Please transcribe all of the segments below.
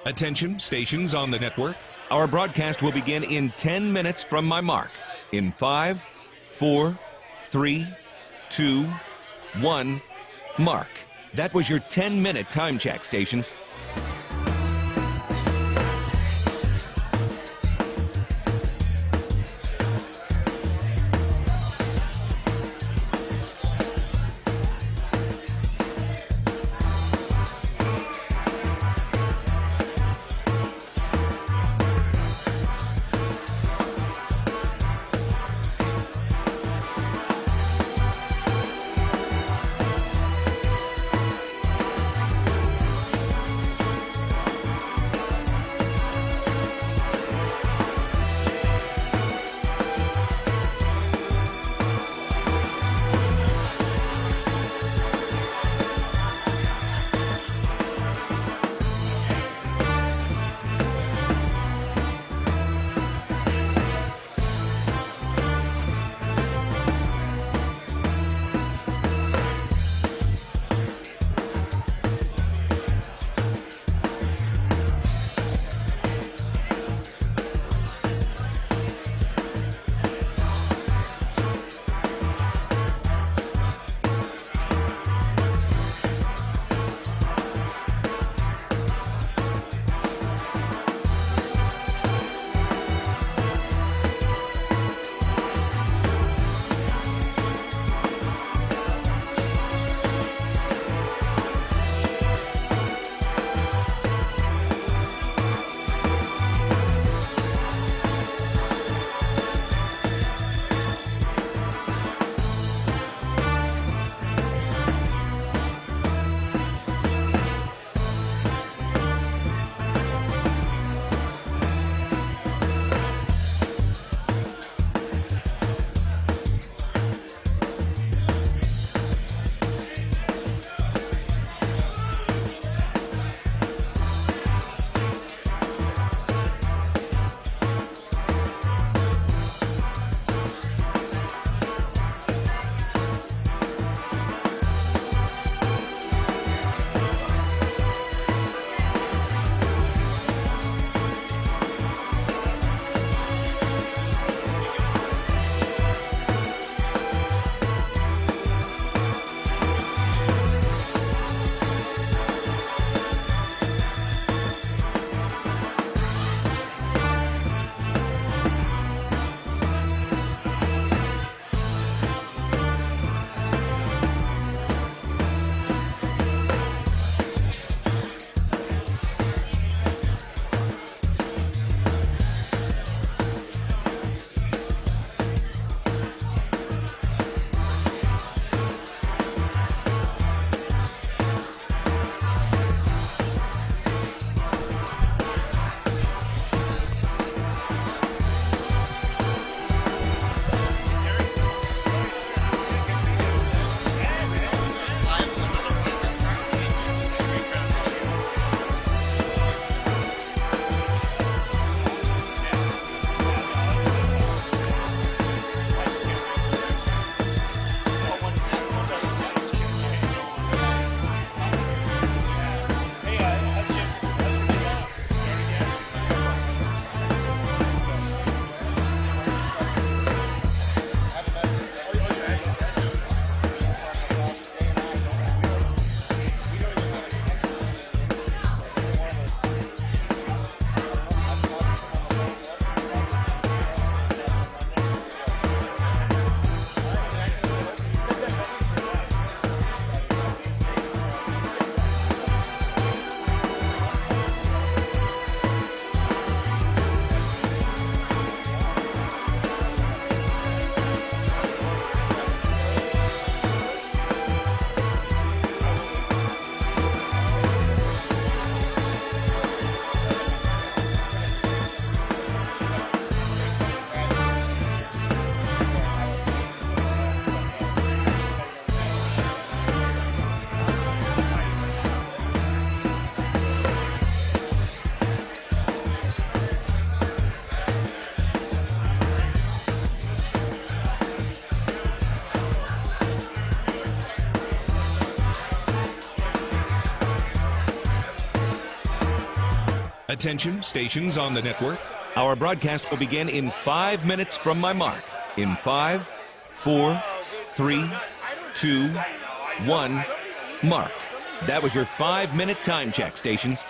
Attention, stations on the network. Our broadcast will begin in 10 minutes from my mark. In 5, 4, 3, 2, 1, mark. That was your 10-minute time check, stations. Attention, stations on the network. Our broadcast will begin in 5 minutes from my mark. In 5, 4, 3, 2, 1, mark. That was your 5-minute time check, stations.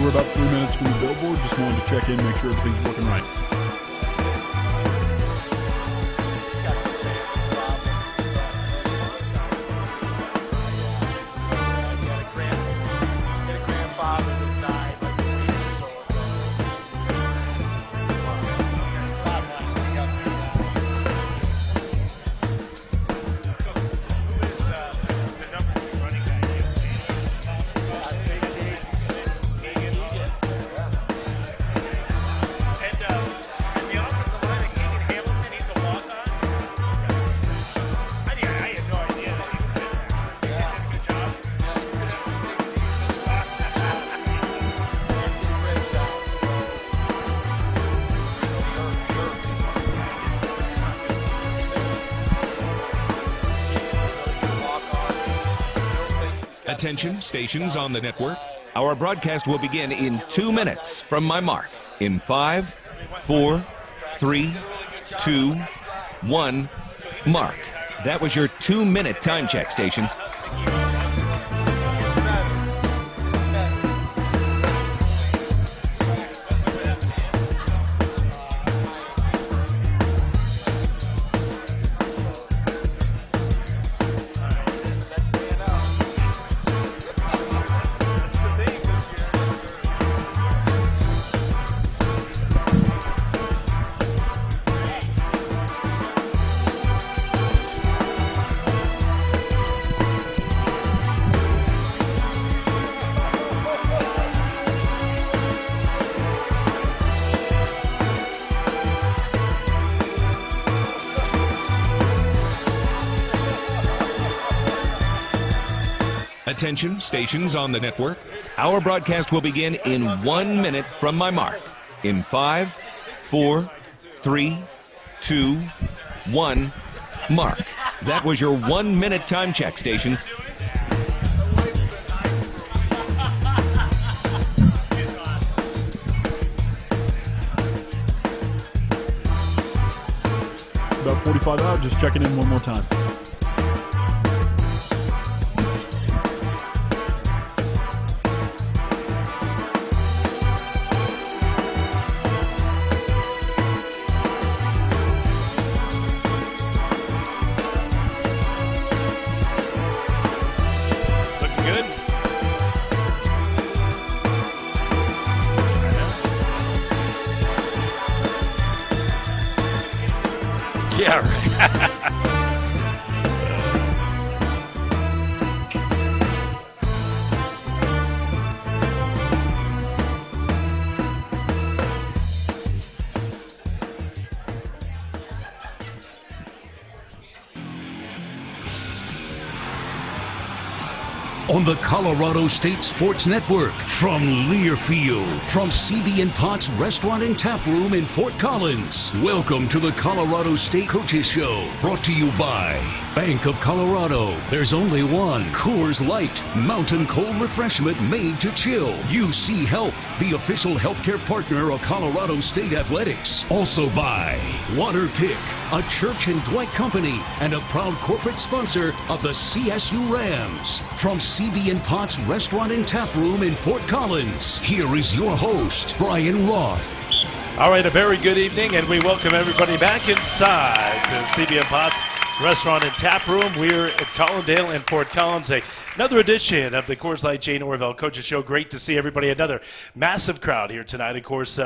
We're about 3 minutes from the billboard. Just wanted to check in, make sure everything's working right. Attention, stations on the network. Our broadcast will begin in 2 minutes from my mark. In 5, 4, 3, 2, 1, mark. That was your 2-minute time check, stations. Attention, stations on the network. Our broadcast will begin in 1 minute from my mark. In 5, 4, 3, 2, 1, mark. That was your 1-minute time check, stations. About 45 out, just checking in one more time. Yeah, right. on the Colorado State Sports Network from Learfield, from CB & Potts Restaurant and Tap Room in Fort Collins. Welcome to the Colorado State Coaches Show, brought to you by Bank of Colorado. There's only one. Coors Light, mountain cold refreshment made to chill. UC Health, the official healthcare partner of Colorado State Athletics. Also by Water Pick, a Church and Dwight company and a proud corporate sponsor of the CSU Rams. From CB & Potts Restaurant and Tap Room in Fort Collins, here is your host, Brian Roth. All right, a very good evening, and we welcome everybody back inside the CB & Potts Restaurant and Tap Room. We're at Collindale in Fort Collins. Another edition of the Coors Light J. Norvell Coaches Show. Great to see everybody. Another massive crowd here tonight. Of course,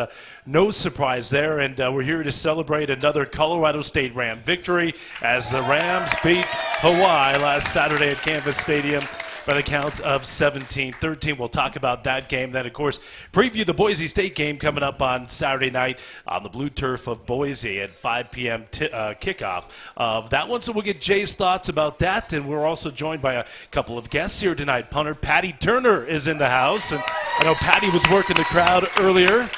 no surprise there, and we're here to celebrate another Colorado State Ram victory as the Rams beat Hawaii last Saturday at Canvas Stadium by the count of 17-13. We'll talk about that game. Then, of course, preview the Boise State game coming up on Saturday night on the blue turf of Boise at 5 p.m. Kickoff of that one. So we'll get Jay's thoughts about that. And we're also joined by a couple of guests here tonight. Punter Patty Turner is in the house. And I know Patty was working the crowd earlier.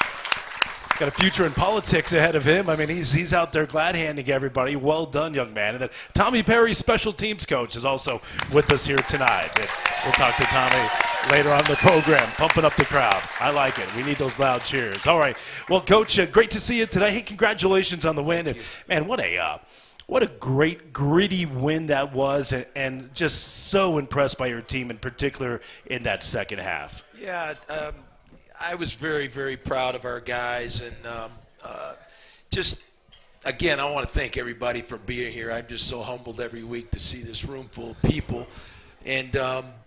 Got a future in politics ahead of him. I mean, he's out there glad-handing everybody. Well done, young man. And then Tommy Perry, special teams coach, is also with us here tonight. And we'll talk to Tommy later on in the program, pumping up the crowd. I like it. We need those loud cheers. All right. Well, Coach, great to see you today. Hey, congratulations on the win. And, man, what a great, gritty win that was, and just so impressed by your team in particular in that second half. Yeah, I was very, very proud of our guys, and just, again, I want to thank everybody for being here. I'm just so humbled every week to see this room full of people, and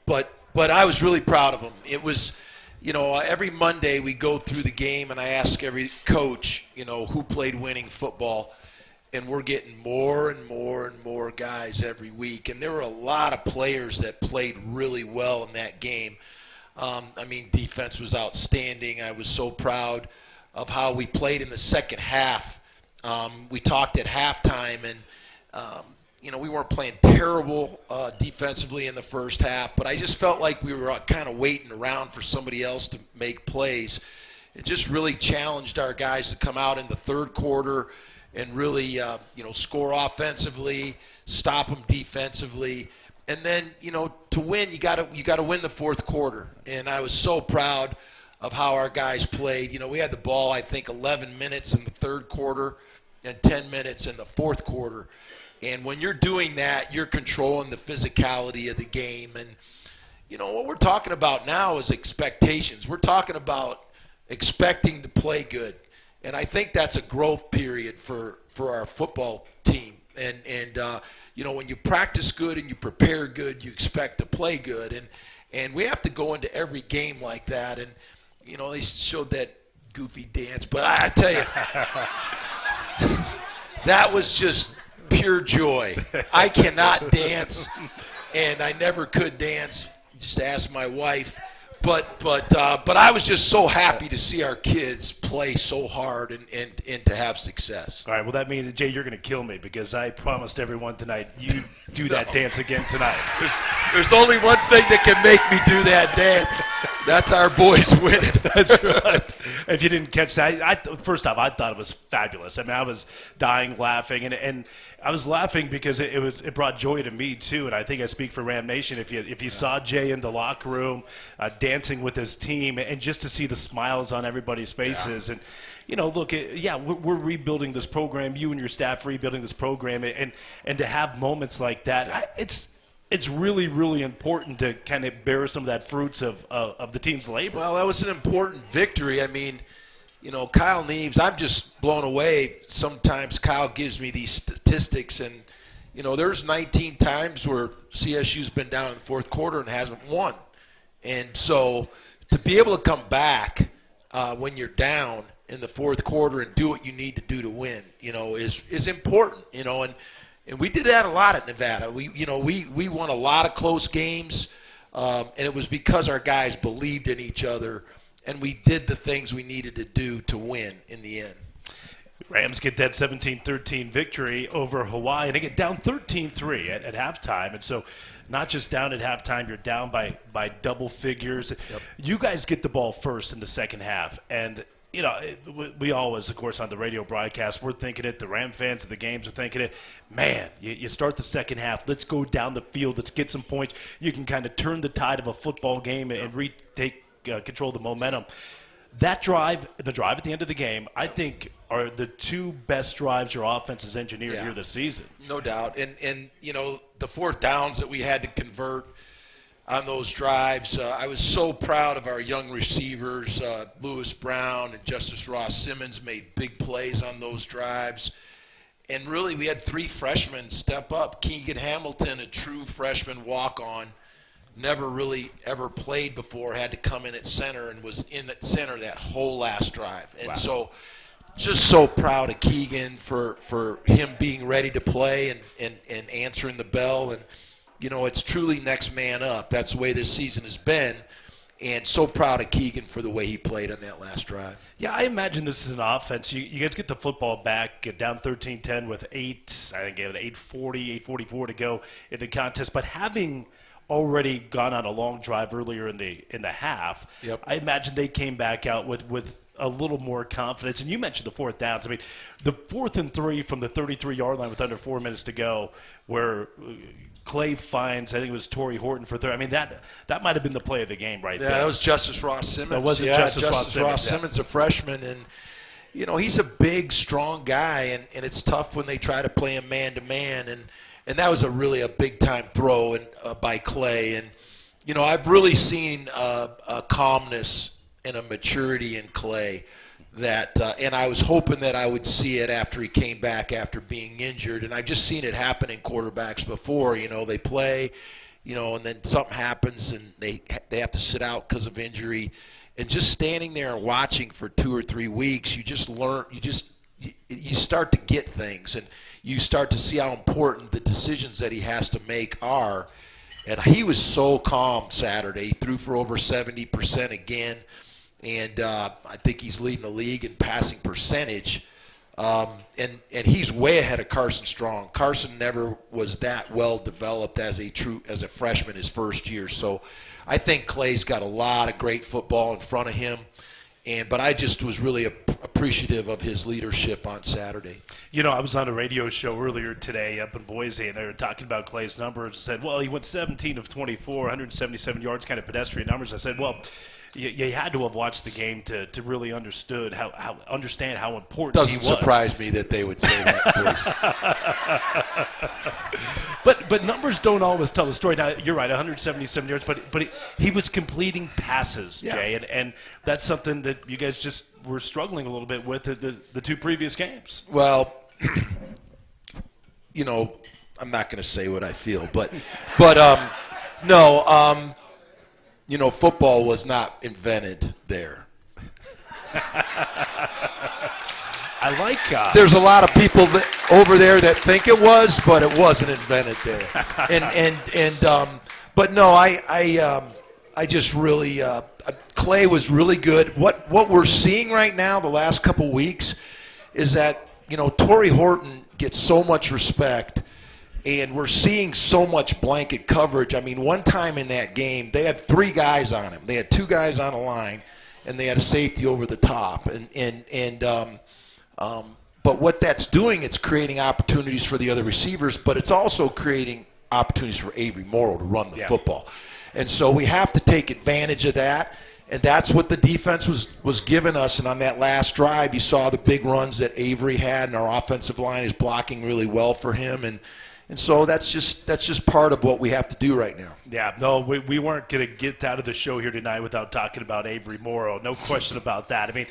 but I was really proud of them. It was, every Monday we go through the game, and I ask every coach, who played winning football, and we're getting more and more and more guys every week, and there were a lot of players that played really well in that game. Defense was outstanding. I was so proud of how we played in the second half. We talked at halftime, and, we weren't playing terrible defensively in the first half, but I just felt like we were kind of waiting around for somebody else to make plays. It just really challenged our guys to come out in the third quarter and really, score offensively, stop them defensively. And then, to win, you got to win the fourth quarter. And I was so proud of how our guys played. We had the ball, I think, 11 minutes in the third quarter and 10 minutes in the fourth quarter. And when you're doing that, you're controlling the physicality of the game. And, what we're talking about now is expectations. We're talking about expecting to play good. And I think that's a growth period for our football team. And when you practice good and you prepare good, you expect to play good. And we have to go into every game like that. And, they showed that goofy dance. But I tell you, that was just pure joy. I cannot dance, and I never could dance. Just ask my wife. But I was just so happy to see our kids play so hard and to have success. All right, well, that means, Jay, you're going to kill me because I promised everyone tonight you do that dance again tonight. There's only one thing that can make me do that dance. That's our boys winning. That's right. If you didn't catch that, first off, I thought it was fabulous. I was dying laughing, and I was laughing because it brought joy to me too. And I think I speak for Ram Nation. If you saw Jay in the locker room dancing with his team, and just to see the smiles on everybody's faces, and look, we're rebuilding this program. You and your staff rebuilding this program, and to have moments like that, it's really, really important to kind of bear some of that fruits of the team's labor. Well, that was an important victory. Kyle Neves, I'm just blown away. Sometimes Kyle gives me these statistics, and, there's 19 times where CSU's been down in the fourth quarter and hasn't won. And so to be able to come back when you're down in the fourth quarter and do what you need to do to win, is important, and we did that a lot at Nevada. We won a lot of close games, and it was because our guys believed in each other, and we did the things we needed to do to win in the end. Rams get that 17-13 victory over Hawaii, and they get down 13-3 at halftime. And so not just down at halftime, you're down by double figures. Yep. You guys get the ball first in the second half. And, you know, we always, of course, on the radio broadcast, we're thinking it. The Ram fans of the games are thinking it. Man, you start the second half. Let's go down the field. Let's get some points. You can kind of turn the tide of a football game and retake control of the momentum. That drive, the drive at the end of the game, I think are the two best drives your offense has engineered here this season. No doubt. And you know, the fourth downs that we had to convert on those drives, I was so proud of our young receivers. Lewis Brown and Justice Ross Simmons made big plays on those drives. And really, we had three freshmen step up. Keegan Hamilton, a true freshman walk-on, never really ever played before, had to come in at center and was in at center that whole last drive. And so just so proud of Keegan for him being ready to play and answering the bell. And, you know, it's truly next man up. That's the way this season has been. And so proud of Keegan for the way he played on that last drive. Yeah, I imagine this is an offense. You guys get the football back, get down 13-10 with 8:44 to go in the contest. But having already gone on a long drive earlier in the half, I imagine they came back out with a little more confidence. And you mentioned the fourth downs. I mean, the 4th and 3 from the 33-yard line with under 4 minutes to go, where Clay finds, I think it was Torrey Horton for third. I mean, that might have been the play of the game right there. Yeah, that was Justice Ross Simmons. That was Justice Ross Simmons, a freshman. And, you know, he's a big, strong guy, and it's tough when they try to play him man-to-man. And that was really a big-time throw by Clay. And, you know, I've really seen a calmness and a maturity in Clay that and I was hoping that I would see it after he came back after being injured. And I've just seen it happen in quarterbacks before. You know, they play, you know, and then something happens and they have to sit out because of injury. And just standing there and watching for 2 or 3 weeks, you just learn, you start to get things, and you start to see how important the decisions that he has to make are. And he was so calm Saturday. He threw for over 70% again, and I think he's leading the league in passing percentage. And he's way ahead of Carson Strong. Carson never was that well developed as a freshman his first year. So I think Clay's got a lot of great football in front of him. But I just was really appreciative of his leadership on Saturday. You know, I was on a radio show earlier today up in Boise, and they were talking about Clay's numbers. Said, well, he went 17 of 24, 177 yards, kind of pedestrian numbers. I said, well, you had to have watched the game to really understand how important he was. Doesn't surprise me that they would say that, please. But numbers don't always tell the story. Now, you're right, 177 yards, but he was completing passes, Jay, and that's something that you guys just were struggling a little bit with the 2 previous games. Well, you know, I'm not going to say what I feel, but no. You know, football was not invented there. I like there's a lot of people over there that think it was, but it wasn't invented there. But no, I just really Clay was really good. What we're seeing right now, the last couple weeks, is that, you know, Torrey Horton gets so much respect. And we're seeing so much blanket coverage. I mean, one time in that game, they had 3 guys on him. They had 2 guys on the line, and they had a safety over the top. But what that's doing, it's creating opportunities for the other receivers, but it's also creating opportunities for Avery Morrow to run the football. And so we have to take advantage of that. And that's what the defense was giving us. And on that last drive, you saw the big runs that Avery had, and our offensive line is blocking really well for him. And so that's just part of what we have to do right now. Yeah, no, we weren't going to get out of the show here tonight without talking about Avery Morrow. No question about that. I mean,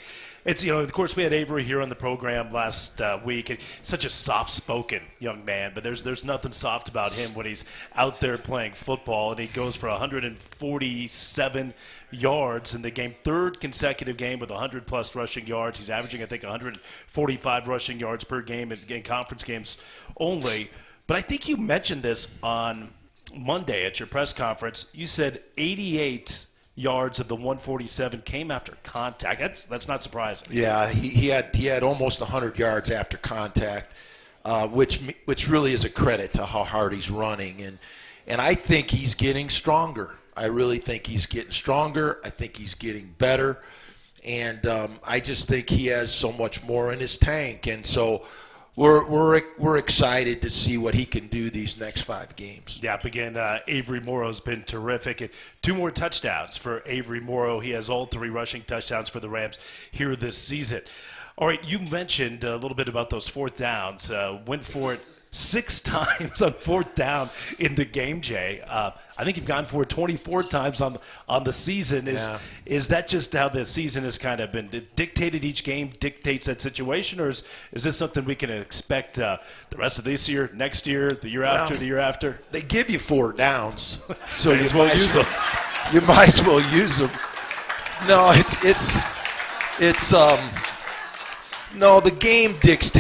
it's, you know, of course we had Avery here on the program last week. And such a soft-spoken young man, but there's nothing soft about him when he's out there playing football, and he goes for 147 yards in the game, 3rd consecutive game with 100-plus rushing yards. He's averaging, I think, 145 rushing yards per game in conference games only. But I think you mentioned this on Monday at your press conference. You said 88 yards of the 147 came after contact. That's not surprising. Yeah, he had almost 100 yards after contact, which really is a credit to how hard he's running, and I think he's getting stronger. I really think he's getting stronger. I think he's getting better, and I just think he has so much more in his tank, and so we're excited to see what he can do these next 5 games. Yeah, again, Avery Morrow's been terrific. And 2 more touchdowns for Avery Morrow. He has all 3 rushing touchdowns for the Rams here this season. All right, you mentioned a little bit about those 4th downs. Went for it 6 times on 4th down in the game, Jay. I think you've gone for it 24 times on the season. Is that just how the season has kind of been dictated? Each game dictates that situation, or is this something we can expect the rest of this year, next year, the year after, the year after? They give you 4 downs, so you might as well use them. No, no, the game dictates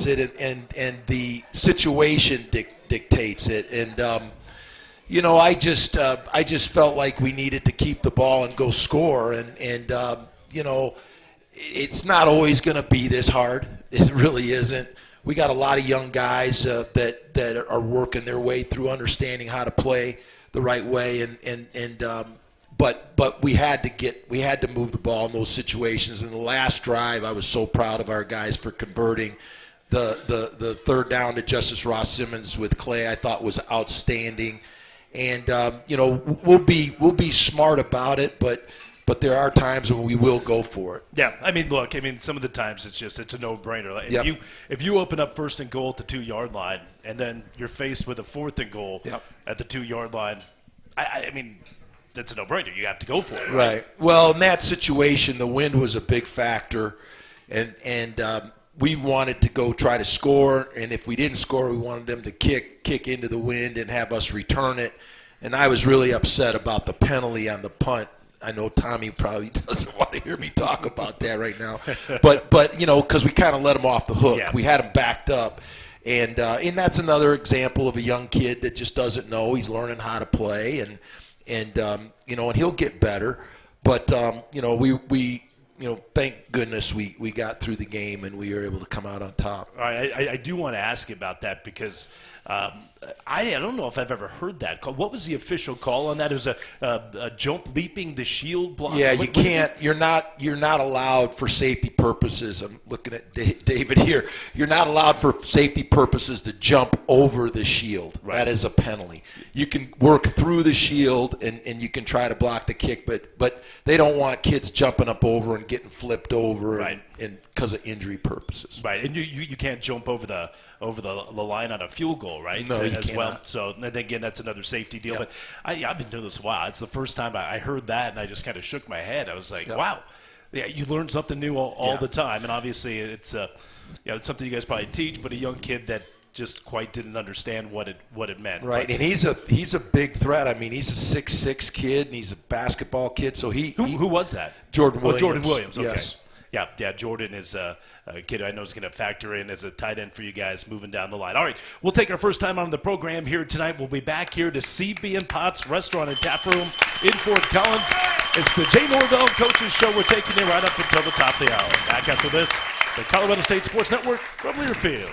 it, and the situation dictates it, and I just felt like we needed to keep the ball and go score, and it's not always going to be this hard. It really isn't. We got a lot of young guys that are working their way through understanding how to play the right way, but we had to move the ball in those situations. In the last drive, I was so proud of our guys for converting the 3rd down to Justice Ross Simmons with Clay. I thought was outstanding, and we'll be smart about it, but there are times when we will go for it. Yeah, look, some of the times it's a no-brainer. Like, yep. If you open up 1st and goal at the 2-yard line, and then you're faced with a 4th and goal yep. at the 2-yard line, that's a no-brainer. You have to go for it. Right. Well, in that situation, the wind was a big factor, and we wanted to go try to score. And if we didn't score, we wanted them to kick into the wind and have us return it. And I was really upset about the penalty on the punt. I know Tommy probably doesn't want to hear me talk about that right now, but because we kind of let him off the hook. Yeah. We had him backed up. And that's another example of a young kid that just doesn't know. He's learning how to play, and he'll get better. But we thank goodness we got through the game and we were able to come out on top. All right, I do want to ask you about that because I don't know if I've ever heard that call. What was the official call on that? It was a jump leaping the shield block. Yeah, you can't. You're not allowed for safety purposes. I'm looking at David here. You're not allowed for safety purposes to jump over the shield. Right. That is a penalty. You can work through the shield and you can try to block the kick, but they don't want kids jumping up over and getting flipped over, right, and because of injury purposes. Right, and you can't jump over the line on a field goal, right? No, you as cannot. Well. So again, that's another safety deal. Yep. But I've been doing this a while. It's the first time I heard that, and I just kind of shook my head. I was like, wow. Yeah, you learn something new all the time, and obviously it's it's something you guys probably teach, but a young kid that just quite didn't understand what it meant. Right, but, and he's a big threat. I mean, he's a 6'6" kid, and he's a basketball kid. So who was that? Jordan Williams. Jordan Williams. Okay. Yes. Yeah, Jordan is a kid I know is going to factor in as a tight end for you guys moving down the line. All right, we'll take our first time on the program here tonight. We'll be back here to CB and Potts Restaurant and Tap Room in Fort Collins. It's the Jay Norvell Coaches Show. We're taking you right up until the top of the hour. Back after this, the Colorado State Sports Network from Learfield.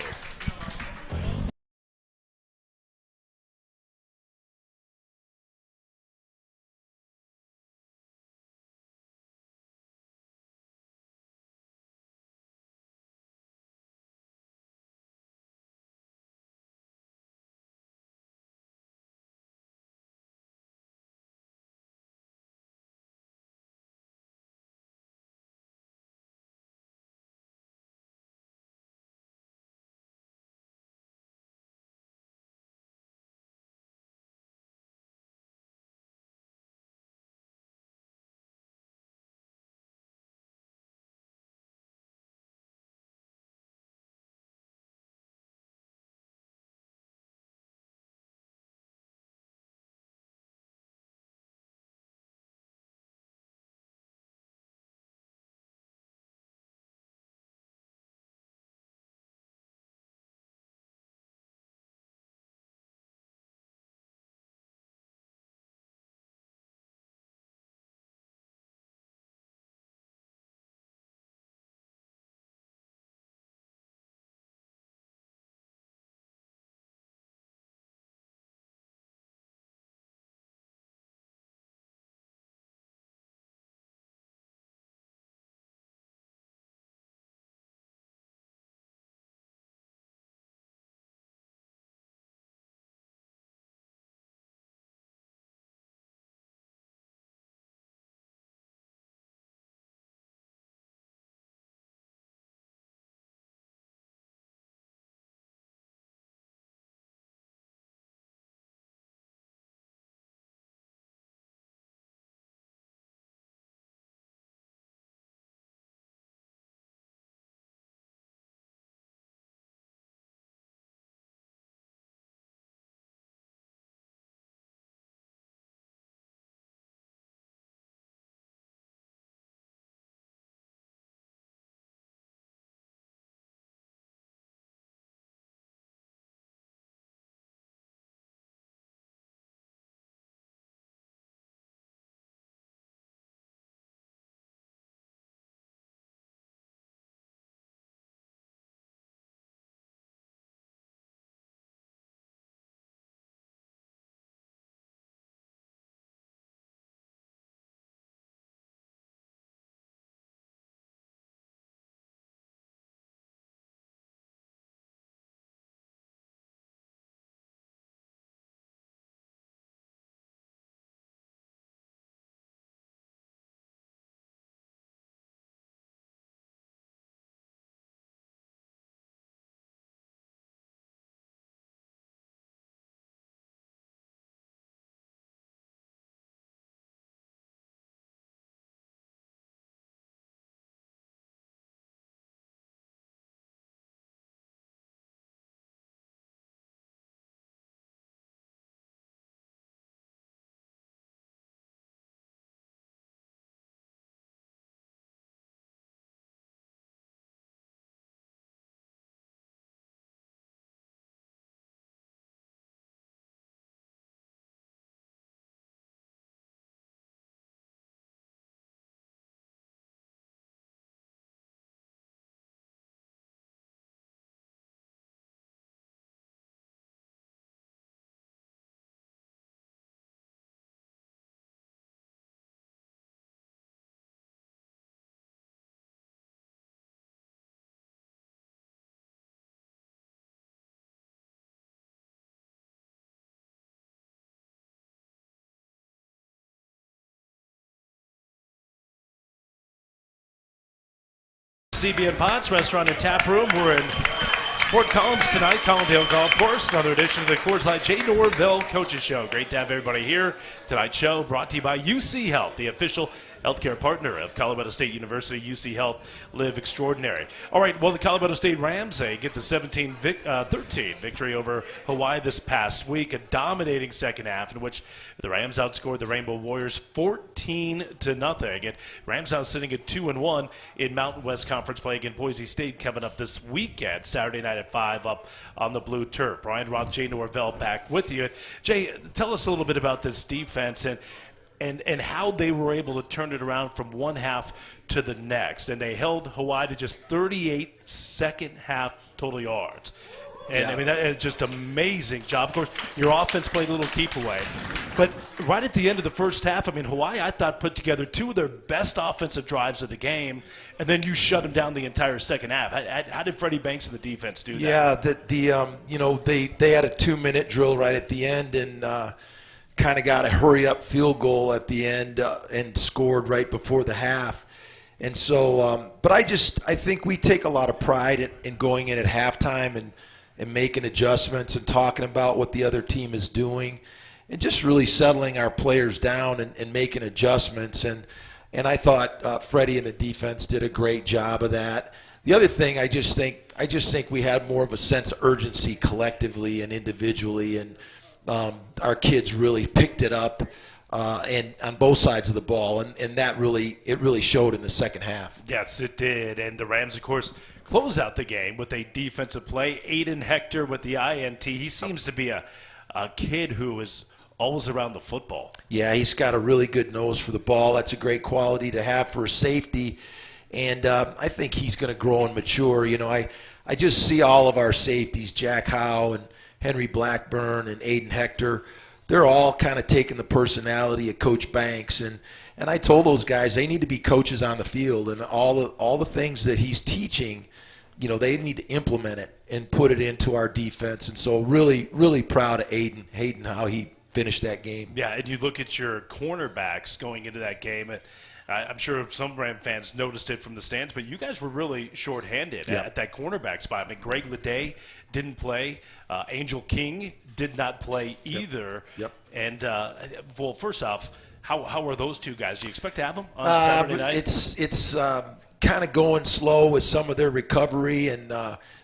CBN Potts Restaurant and Tap Room. We're in Fort Collins tonight, Collindale Golf Course. Another edition of the Coors Light J. Norvell Coaches Show. Great to have everybody here. Tonight's show brought to you by UC Health, the official healthcare partner of Colorado State University. UC Health, live extraordinary. All right, well, the Colorado State Rams, they get the 17-13 victory over Hawaii this past week. A dominating second half in which the Rams outscored the Rainbow Warriors 14-0. And Rams now sitting at 2-1 in Mountain West Conference play against Boise State coming up this weekend, Saturday night at 5 up on the blue turf. Brian Roth, Jay Norvell back with you. Jay, tell us a little bit about this defense and how they were able to turn it around from one half to the next. And they held Hawaii to just 38 second half total yards. And, yeah. I mean, that is just amazing job. Of course, your offense played a little keep away. But right at the end of the first half, I mean, Hawaii, I thought, put together two of their best offensive drives of the game, and then you shut them down the entire second half. How did Freddie Banks and the defense do that? Yeah, they had a 2-minute drill right at the end and kind of got a hurry-up field goal at the end and scored right before the half. And so, but I think we take a lot of pride in going in at halftime and making adjustments and talking about what the other team is doing and just really settling our players down and making adjustments. And I thought Freddie and the defense did a great job of that. The other thing, I just think we had more of a sense of urgency collectively and individually, and our kids really picked it up and on both sides of the ball, and that really showed in the second half. Yes, it did. And the Rams, of course, close out the game with a defensive play. Aiden Hector with the INT. He seems to be a kid who is always around the football. Yeah, he's got a really good nose for the ball. That's a great quality to have for a safety. And I think he's going to grow and mature. You know, I just see all of our safeties, Jack Howe and Henry Blackburn and Aiden Hector, they're all kind of taking the personality of Coach Banks. And I told those guys they need to be coaches on the field. And all the things that he's teaching, you know, they need to implement it and put it into our defense. And so really, really proud of Hayden, how he finished that game. Yeah, and you look at your cornerbacks going into that game. I'm sure some Ram fans noticed it from the stands, but you guys were really shorthanded at that cornerback spot. I mean, Greg Leday didn't play. Angel King did not play either. Yep. And, well, first off, how are those two guys? Do you expect to have them on Saturday night? It's kind of going slow with some of their recovery, and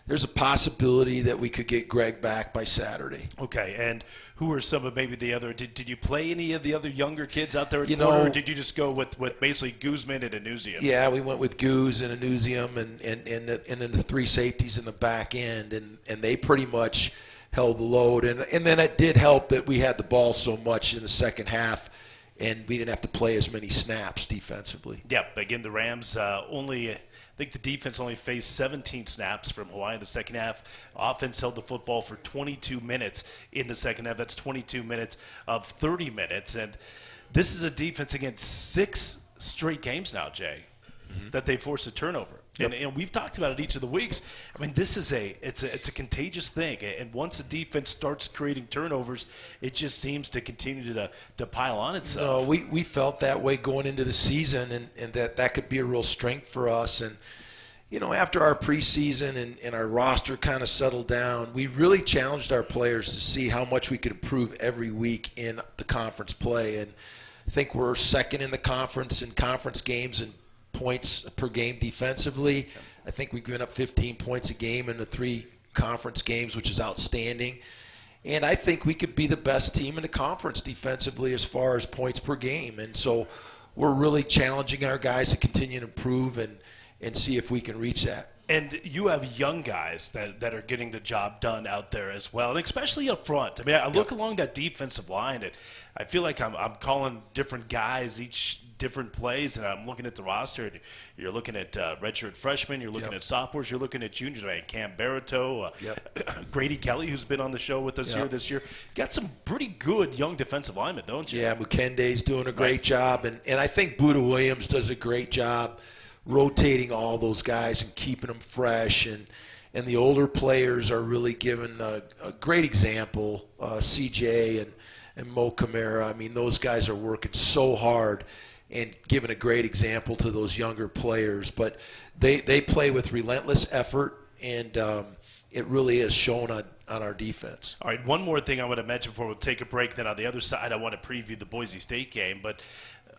there's a possibility that we could get Greg back by Saturday. Okay, and who are some of maybe the other – did you play any of the other younger kids out there at corner, or did you just go with basically Guzman and Anusium? Yeah, we went with Guz and Anusium and then the three safeties in the back end, and they pretty much held the load. And then it did help that we had the ball so much in the second half, and we didn't have to play as many snaps defensively. Yep, again, the Rams I think the defense only faced 17 snaps from Hawaii in the second half. Offense held the football for 22 minutes in the second half. That's 22 minutes of 30 minutes. And this is a defense against 6 straight games now, Jay, that they forced a turnover. Yep. And we've talked about it each of the weeks. I mean, this is it's a contagious thing. And once the defense starts creating turnovers, it just seems to continue to pile on itself. No, we felt that way going into the season, and that could be a real strength for us. And, you know, after our preseason and our roster kind of settled down, we really challenged our players to see how much we could improve every week in the conference play. And I think we're second in the conference in conference games and points per game defensively. I think we've given up 15 points a game in the 3 conference games, which is outstanding. And I think we could be the best team in the conference defensively as far as points per game. And so we're really challenging our guys to continue to improve and see if we can reach that. And you have young guys that are getting the job done out there as well, and especially up front. I mean, I look along that defensive line, and I feel like I'm calling different guys each different plays, and I'm looking at the roster. And you're looking at redshirt freshmen, you're looking at sophomores, you're looking at juniors. I mean, Cam Barito, Grady Kelly, who's been on the show with us here this year. Got some pretty good young defensive linemen, don't you? Yeah, Mukende's doing a great job, and I think Buddha Williams does a great job rotating all those guys and keeping them fresh, and the older players are really giving a great example. CJ and Mo Camara, I mean, those guys are working so hard, and giving a great example to those younger players. But they play with relentless effort, and it really is shown on our defense. All right, one more thing I want to mention before we'll take a break. Then on the other side, I want to preview the Boise State game. But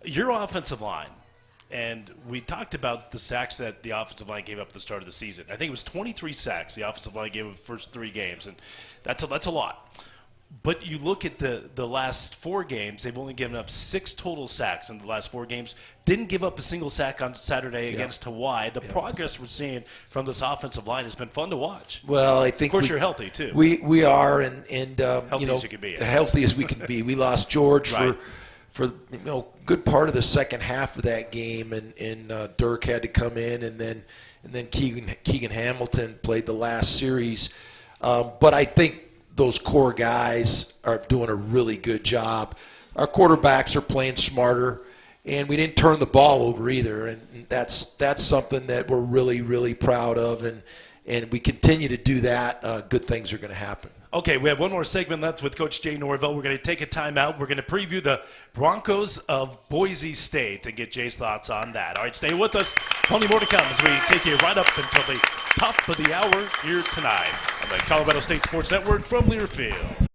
your offensive line, and we talked about the sacks that the offensive line gave up at the start of the season. I think it was 23 sacks the offensive line gave up the first 3 games, and that's a lot. But you look at the last 4 games, they've only given up 6 total sacks in the last 4 games. Didn't give up a single sack on Saturday against Hawaii. The progress we're seeing from this offensive line has been fun to watch. Well, I think of course you're healthy too. We are, and healthy as you can be. Healthy as we can be. We lost George for good part of the second half of that game, and Dirk had to come in, and then Keegan Hamilton played the last series. But I think those core guys are doing a really good job. Our quarterbacks are playing smarter, and we didn't turn the ball over either, and that's something that we're really, really proud of, and we continue to do that. Good things are going to happen. Okay, we have one more segment left with Coach Jay Norvell. We're going to take a timeout. We're going to preview the Broncos of Boise State and get Jay's thoughts on that. All right, stay with us. Plenty more to come as we take you right up until the top of the hour here tonight on the Colorado State Sports Network from Learfield.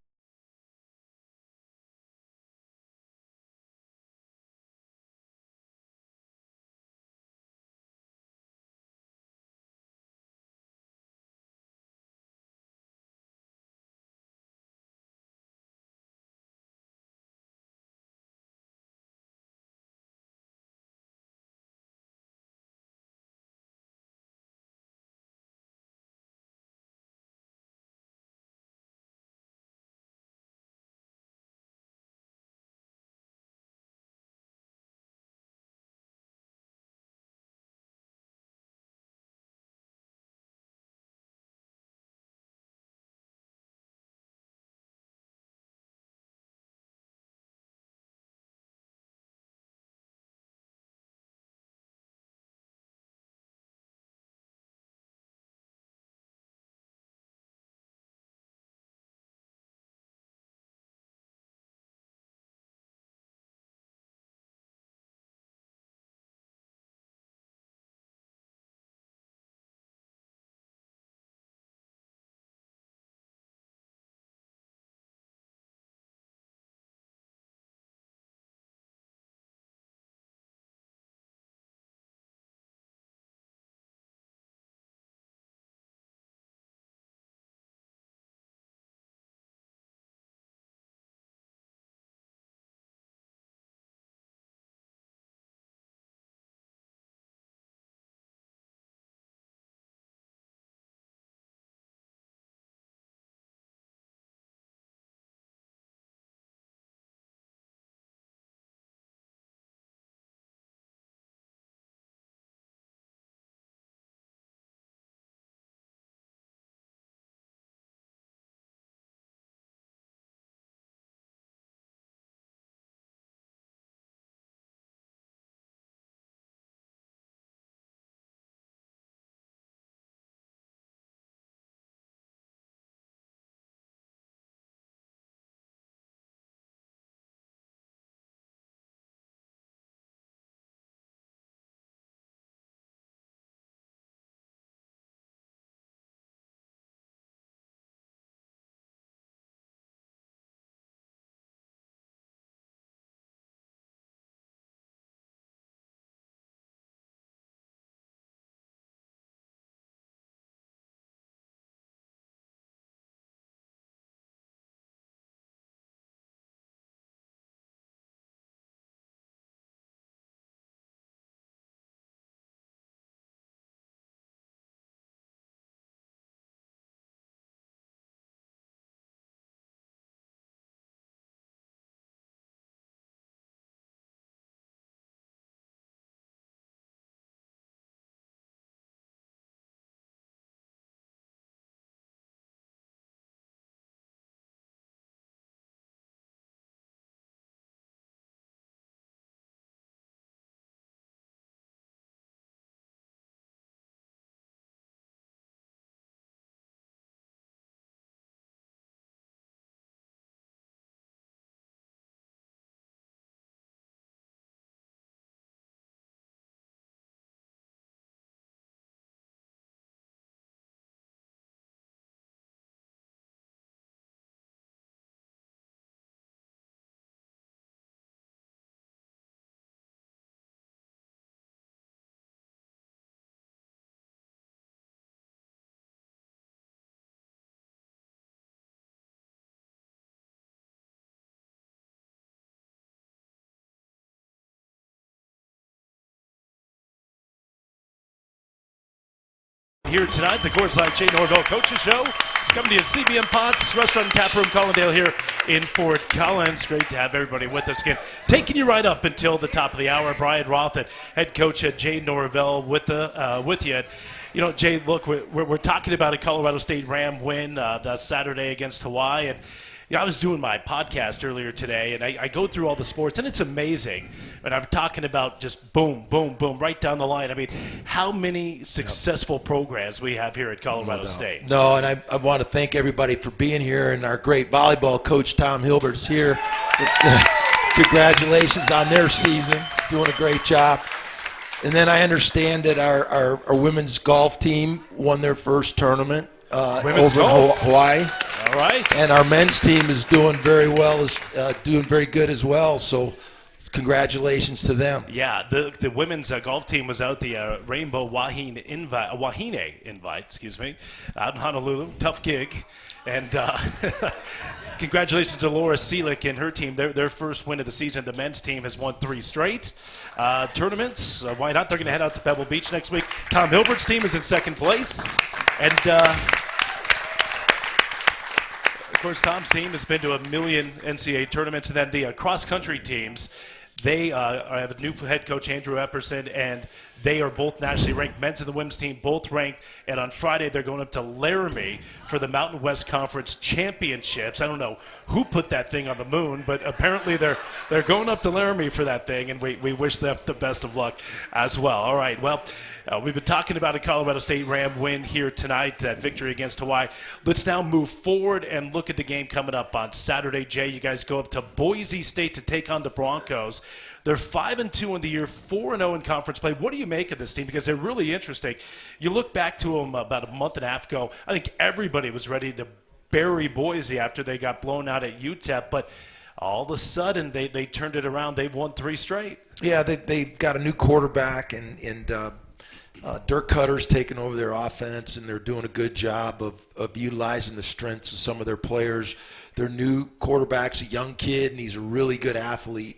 here tonight. The Coors Light Jay Norvell Coaches Show. Coming to you, CBM Potts, Restaurant and Tap Room, Collindale here in Fort Collins. Great to have everybody with us again. Taking you right up until the top of the hour. Brian Roth, head coach at Jay Norvell, with you. You know, Jay, look, we're talking about a Colorado State Ram win that Saturday against Hawaii. And you know, I was doing my podcast earlier today, and I go through all the sports, and it's amazing. And I'm talking about just boom, boom, boom, right down the line. I mean, how many successful programs we have here at Colorado State. No, and I want to thank everybody for being here, and our great volleyball coach, Tom Hilbert's here. Congratulations on their season. Doing a great job. And then I understand that our women's golf team won their first tournament over in Hawaii. All right. And our men's team is doing very well, doing very good as well. So congratulations to them. Yeah, the women's golf team was out the Rainbow Wahine Invite, out in Honolulu. Tough gig. And congratulations to Laura Seelick and her team. Their first win of the season. The men's team has won 3 straight tournaments. Why not? They're going to head out to Pebble Beach next week. Tom Hilbert's team is in second place. And of course, Tom's team has been to 1 million NCAA tournaments. And then the cross-country teams, they have a new head coach, Andrew Epperson, and they are both nationally ranked. Men's and the women's team both ranked. And on Friday, they're going up to Laramie for the Mountain West Conference Championships. I don't know who put that thing on the moon, but apparently they're going up to Laramie for that thing, and we wish them the best of luck as well. All right, well, we've been talking about a Colorado State Ram win here tonight, that victory against Hawaii. Let's now move forward and look at the game coming up on Saturday. Jay, you guys go up to Boise State to take on the Broncos. They're 5-2 in the year, 4-0 in conference play. What do you make of this team? Because they're really interesting. You look back to them about a month and a half ago, I think everybody was ready to bury Boise after they got blown out at UTEP, but all of a sudden they turned it around. They've won 3 straight. Yeah, they've got a new quarterback, and Dirk Cutter's taken over their offense, and they're doing a good job of utilizing the strengths of some of their players. Their new quarterback's a young kid, and he's a really good athlete.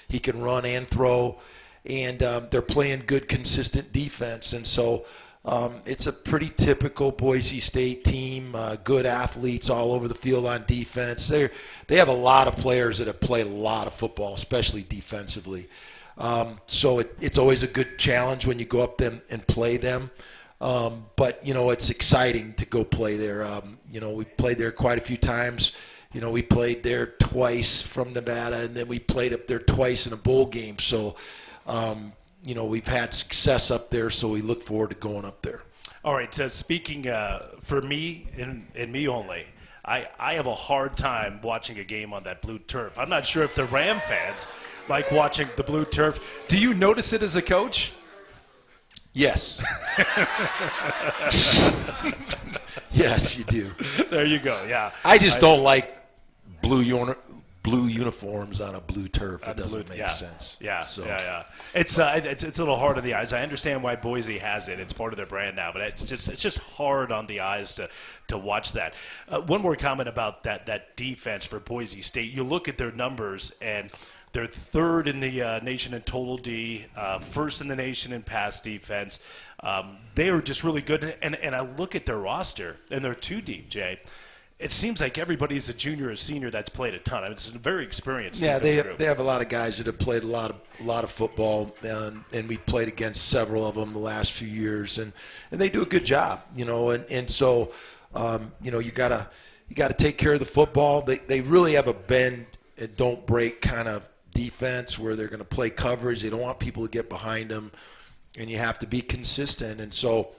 He can run and throw, and they're playing good, consistent defense. And so it's a pretty typical Boise State team, good athletes all over the field on defense. They have a lot of players that have played a lot of football, especially defensively. So it's always a good challenge when you go up them and play them. But, you know, it's exciting to go play there. You know, we played there quite a few times. You know, we played there twice from Nevada, and then we played up there twice in a bowl game. So, you know, we've had success up there, so we look forward to going up there. All right, so speaking for me and me only, I have a hard time watching a game on that blue turf. I'm not sure if the Ram fans like watching the blue turf. Do you notice it as a coach? Yes. Yes, you do. There you go, yeah. I just don't like blue uniforms on a blue turf. It doesn't make sense. Yeah, so. yeah. It's a little hard on the eyes. I understand why Boise has it. It's part of their brand now, but it's just hard on the eyes to watch that. One more comment about that defense for Boise State. You look at their numbers, and they're 3rd in the nation in total D, 1st in the nation in pass defense. They are just really good. And I look at their roster, and they're 2 deep, Jay. It seems like everybody's a junior or senior that's played a ton. I mean, it's a very experienced defensive group. They have a lot of guys that have played a lot of football, and we played against several of them the last few years, and they do a good job, you know. And so, you know, you gotta take care of the football. They really have a bend and don't break kind of defense where they're going to play coverage. They don't want people to get behind them, and you have to be consistent. And so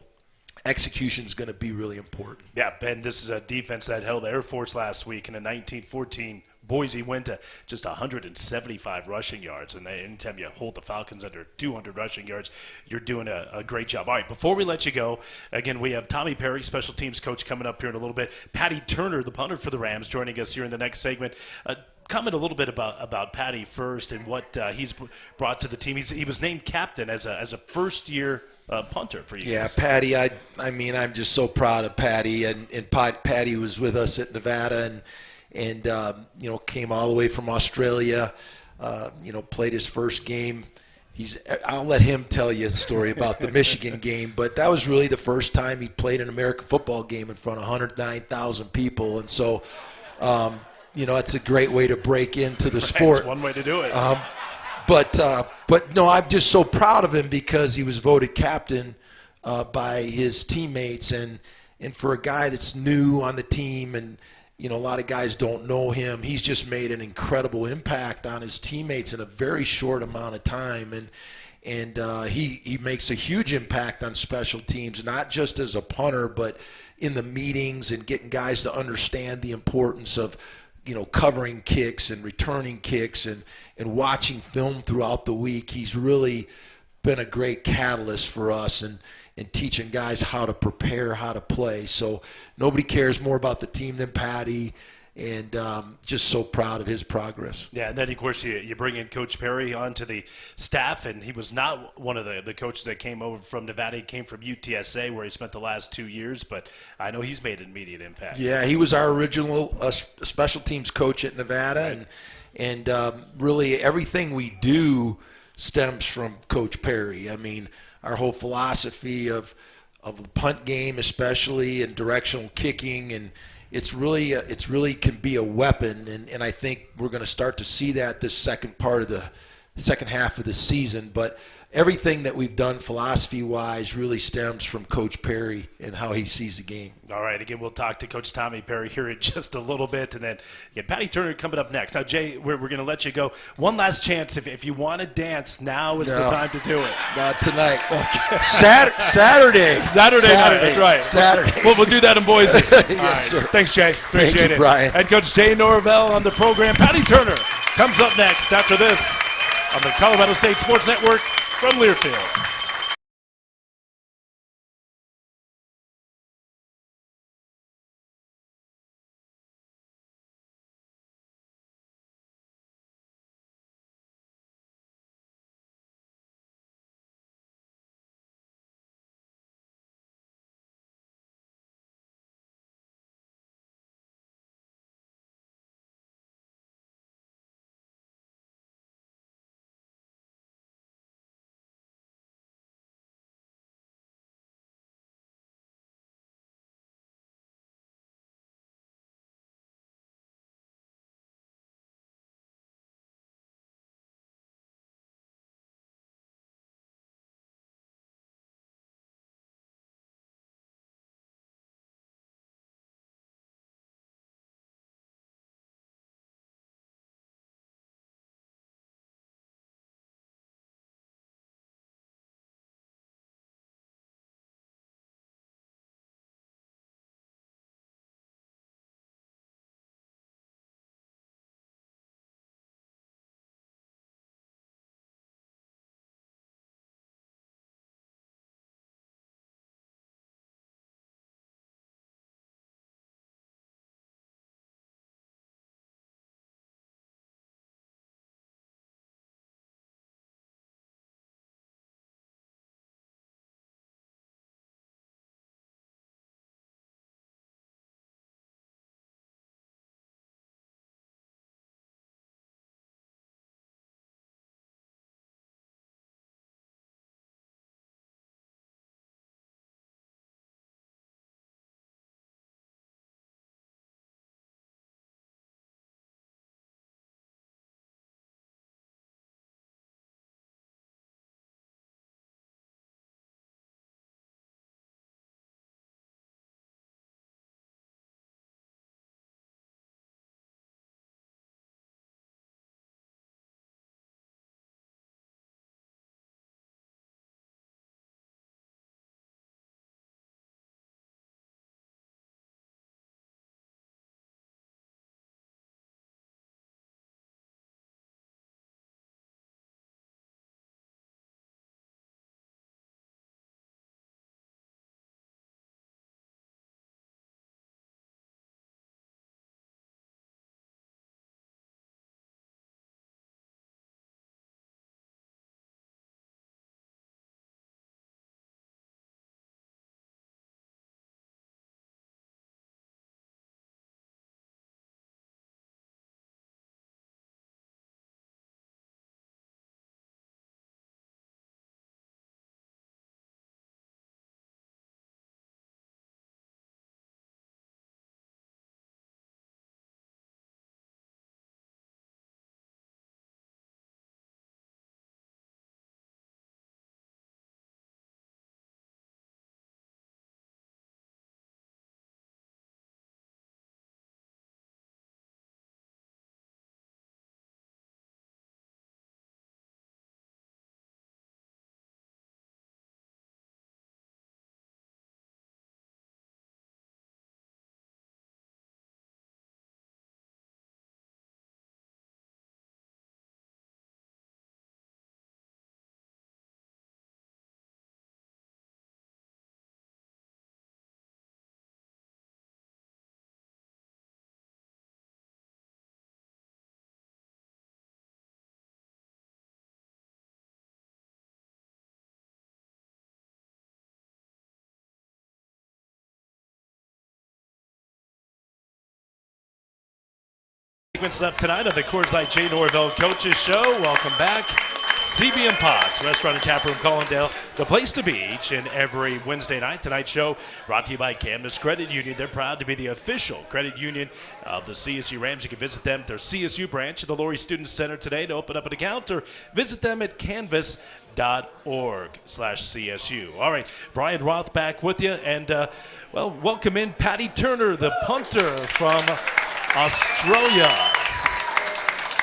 execution is going to be really important. Yeah, Ben, this is a defense that held Air Force last week in a 19-14 Boise went to just 175 rushing yards, and anytime you hold the Falcons under 200 rushing yards, you're doing a great job. All right, before we let you go, again, we have Tommy Perry, special teams coach, coming up here in a little bit. Patty Turner, the punter for the Rams, joining us here in the next segment. Comment a little bit about Patty first and what he's brought to the team. He was named captain as a first-year punter for you guys. Yeah, Patty, I mean, I'm just so proud of Patty, and Patty was with us at Nevada, and you know, came all the way from Australia, you know, played his first game I'll let him tell you a story about the Michigan game, but that was really the first time he played an American football game in front of 109,000 people, and so it's a great way to break into the sport. It's one way to do it. But no, I'm just so proud of him because he was voted captain by his teammates, and for a guy that's new on the team, and a lot of guys don't know him, he's just made an incredible impact on his teammates in a very short amount of time, and he makes a huge impact on special teams, not just as a punter, but in the meetings and getting guys to understand the importance of covering kicks and returning kicks and watching film throughout the week. He's really been a great catalyst for us and teaching guys how to prepare, how to play. So nobody cares more about the team than Patty, and just so proud of his progress. Yeah, and then, of course, you bring in Coach Perry onto the staff, and he was not one of the coaches that came over from Nevada. He came from UTSA, where he spent the last 2 years, but I know he's made an immediate impact. Yeah, he was our original special teams coach at Nevada, right. and really everything we do stems from Coach Perry. I mean, our whole philosophy of the punt game, especially, and directional kicking, and it's really can be a weapon, and I think we're going to start to see that this second half of the season. But everything that we've done philosophy-wise really stems from Coach Perry and how he sees the game. All right, again, we'll talk to Coach Tommy Perry here in just a little bit, and then Patty Turner coming up next. Now, Jay, we're going to let you go. One last chance. If you want to dance, now is the time to do it. Not tonight. Okay. Saturday night. That's right. Saturday. We'll do that in Boise. Yes, sir. Thanks, Jay. Appreciate Thank you, it. Brian. Head Coach Jay Norvell on the program. Patty Turner comes up next after this on the Colorado State Sports Network from Learfield. Segments up tonight of the Coors Light J. Norvell Coaches Show. Welcome back. CBM Pots, Restaurant and Tap Room, Collindale, the place to be each and every Wednesday night. Tonight's show brought to you by Canvas Credit Union. They're proud to be the official credit union of the CSU Rams. You can visit them at their CSU branch at the Laurie Student Center today to open up an account, or visit them at canvas.org/CSU. All right, Brian Roth back with you, and welcome in Patty Turner, the punter from Australia.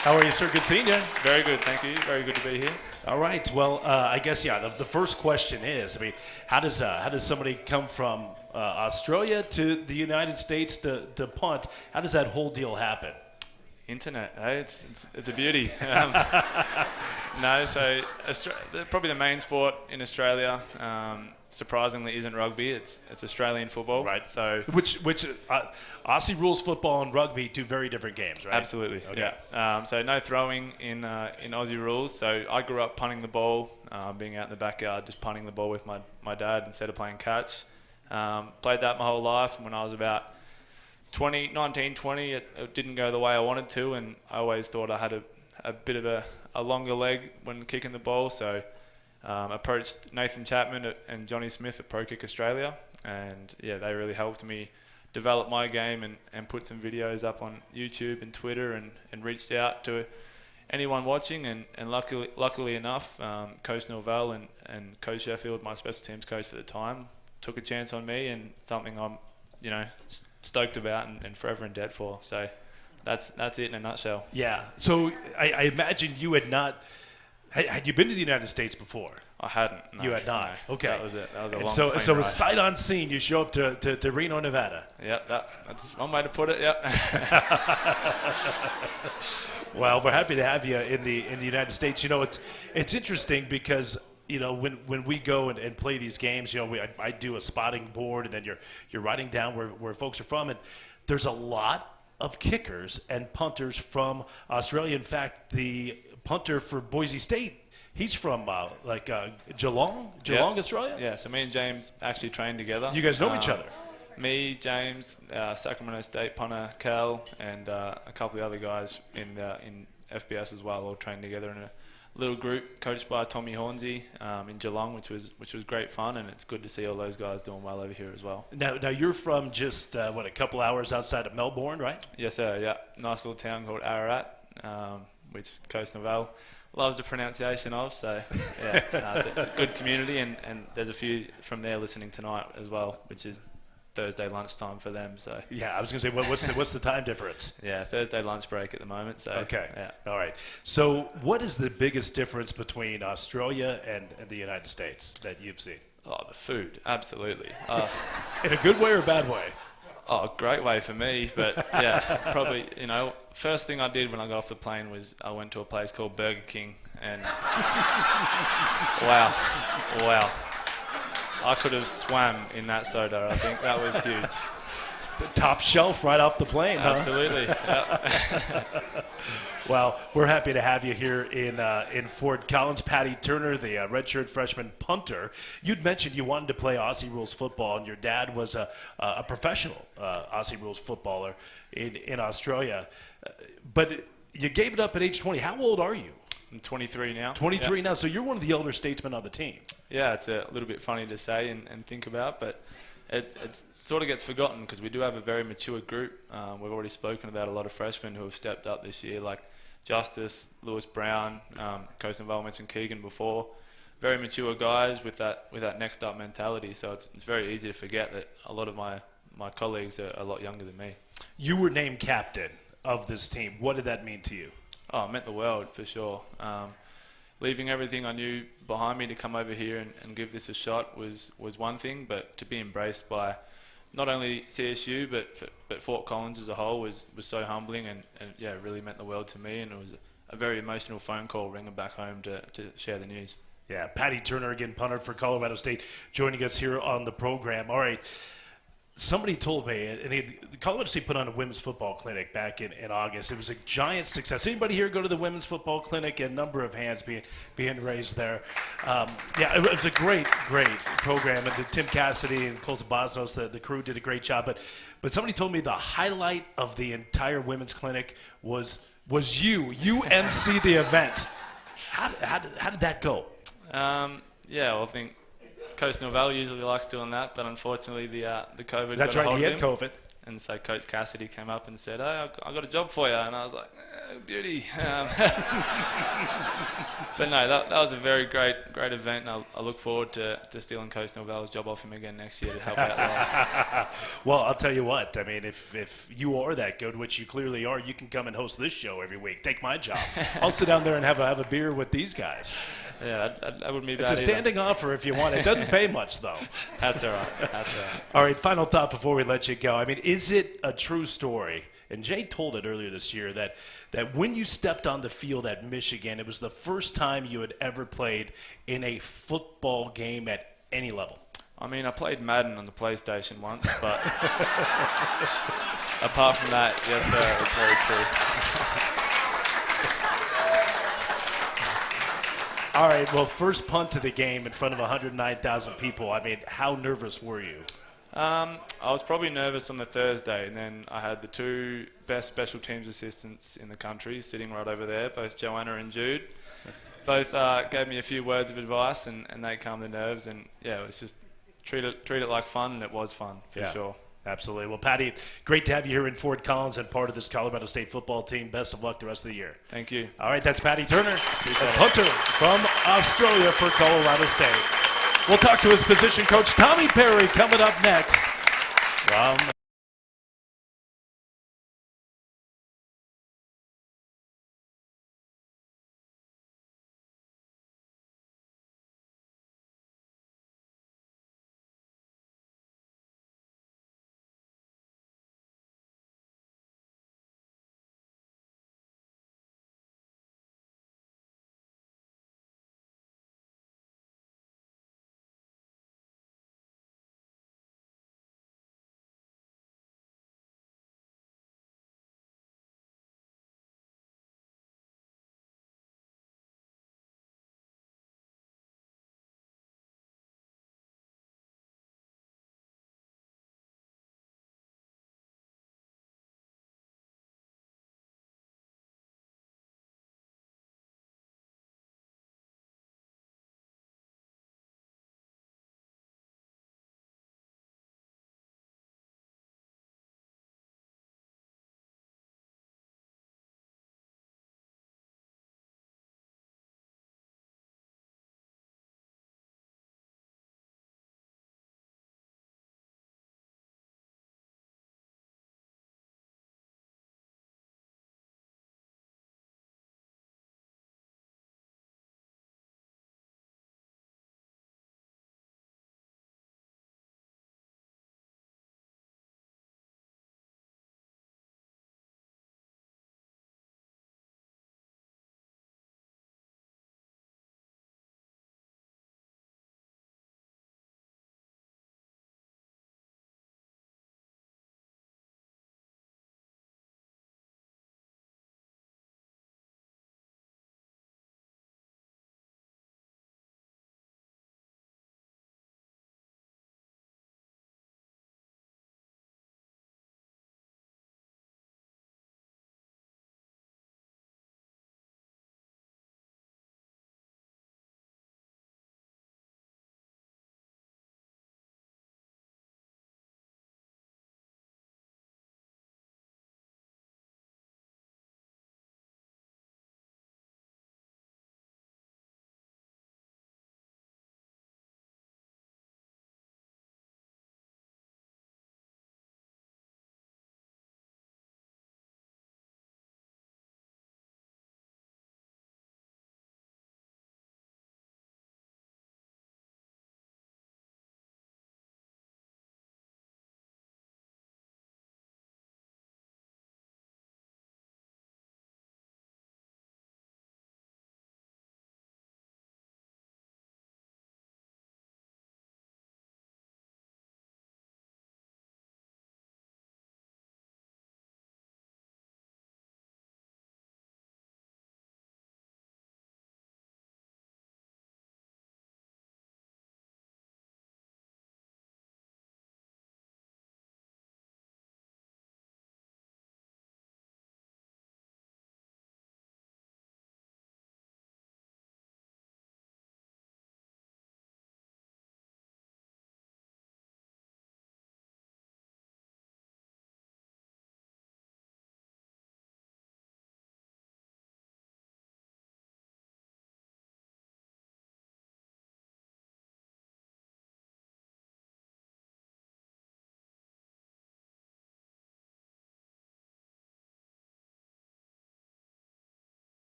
How are you, sir? Good seeing you. Very good, thank you. Very good to be here. All right. Well, I guess the first question is, how does somebody come from Australia to the United States to punt? How does that whole deal happen? Internet, hey, it's a beauty. Probably the main sport in Australia. Surprisingly, isn't rugby. It's Australian football. Right. So which Aussie rules football and rugby, two very different games, right? Absolutely. Okay. Yeah. So no throwing in Aussie rules. So I grew up punting the ball, being out in the backyard, just punting the ball with my dad instead of playing catch. Played that my whole life, and when I was about 19, 20, it didn't go the way I wanted to, and I always thought I had a bit of a longer leg when kicking the ball. So approached Nathan Chapman and Johnny Smith at Pro Kick Australia, and they really helped me develop my game and put some videos up on YouTube and Twitter, and reached out to anyone watching, and luckily enough, Coach Norvell and Coach Sheffield, my special teams coach for the time, took a chance on me, and something I'm stoked about and forever in debt for. So that's it in a nutshell. Yeah. So I imagine you had not. Had you been to the United States before? I hadn't. No, you had not. No. Okay. That was it. That was a long so plane it ride. was sight unseen. You show up to Reno, Nevada. Yep, that's one way to put it. Yep. Well, we're happy to have you in the United States. It's interesting because when we go and play these games, I do a spotting board, and then you're writing down where folks are from, and there's a lot of kickers and punters from Australia. In fact, the punter for Boise State, he's from Geelong, Australia? Yeah, so me and James actually trained together. You guys know each other? Me, James, Sacramento State punter Cal, and a couple of other guys in FBS as well, all trained together in a little group coached by Tommy Hornsey in Geelong, which was great fun, and it's good to see all those guys doing well over here as well. Now you're from just a couple hours outside of Melbourne, right? Yes, sir. Yeah, nice little town called Ararat, which Coach Norvell loves the pronunciation of. So yeah, it's a good community, and there's a few from there listening tonight as well, which is Thursday lunchtime for them. So yeah, I was gonna say, what's the time difference? Yeah, Thursday lunch break at the moment. So okay, yeah. All right. So what is the biggest difference between Australia and the United States that you've seen? Oh, the food, absolutely. In a good way or a bad way? Oh, great way for me, but yeah, probably, first thing I did when I got off the plane was I went to a place called Burger King, and wow, I could have swam in that soda. I think that was huge. The top shelf right off the plane, huh? Absolutely. Yeah. Well, we're happy to have you here in Fort Collins. Patty Turner, the redshirt freshman punter. You'd mentioned you wanted to play Aussie rules football, and your dad was a professional Aussie rules footballer in Australia. But you gave it up at age 20. How old are you? I'm 23 now. 23 now. So you're one of the elder statesmen on the team. Yeah, it's a little bit funny to say and think about, but it sort of gets forgotten because we do have a very mature group. We've already spoken about a lot of freshmen who have stepped up this year, like Justice, Lewis Brown, Coach Norvell mentioned Keegan before. Very mature guys with that next up mentality. So it's very easy to forget that a lot of my colleagues are a lot younger than me. You were named captain of this team. What did that mean to you? Oh, it meant the world for sure. Leaving everything I knew behind me to come over here and give this a shot was one thing, but to be embraced by not only CSU but Fort Collins as a whole was so humbling, and yeah, it really meant the world to me, and it was a very emotional phone call ringing back home to share the news. Yeah, Patty Turner again, punter for Colorado State, joining us here on the program. All right, somebody told me, and Colorado State put on a women's football clinic back in August. It was a giant success. Anybody here go to the women's football clinic? A number of hands being raised there. Yeah, it was a great program. And Tim Cassidy and Colton Bosnos, the crew did a great job. But somebody told me the highlight of the entire women's clinic was you. You MC the event. How did that go? Yeah, well, I think Coach Norvell usually likes doing that, but unfortunately the COVID That's got a right, hold he of had him. COVID. And so Coach Cassidy came up and said, "Hey, I got a job for you," and I was like, "Beauty." But no, that was a very great event, and I look forward to stealing Coach Norvell's job off him again next year to help out there. Well, I'll tell you what. I mean, if you are that good, which you clearly are, you can come and host this show every week. Take my job. I'll sit down there and have a beer with these guys. Yeah, that wouldn't be bad. It's a standing offer if you want. It doesn't pay much, though. That's all right. That's all right. All right, final thought before we let you go. I mean, is it a true story? And Jay told it earlier this year that when you stepped on the field at Michigan, it was the first time you had ever played in a football game at any level. I mean, I played Madden on the PlayStation once, but apart from that, yes, sir, it's very true. All right, well, first punt to the game in front of 109,000 people. I mean, how nervous were you? I was probably nervous on the Thursday, and then I had the two best special teams assistants in the country sitting right over there, both Joanna and Jude. Both gave me a few words of advice, and they calmed the nerves. And yeah, it was just treat it like fun, and it was fun for sure. Absolutely. Well, Patty, great to have you here in Fort Collins and part of this Colorado State football team. Best of luck the rest of the year. Thank you. All right, that's Patty Turner, a punter from Australia for Colorado State. We'll talk to his position coach, Tommy Perry, coming up next from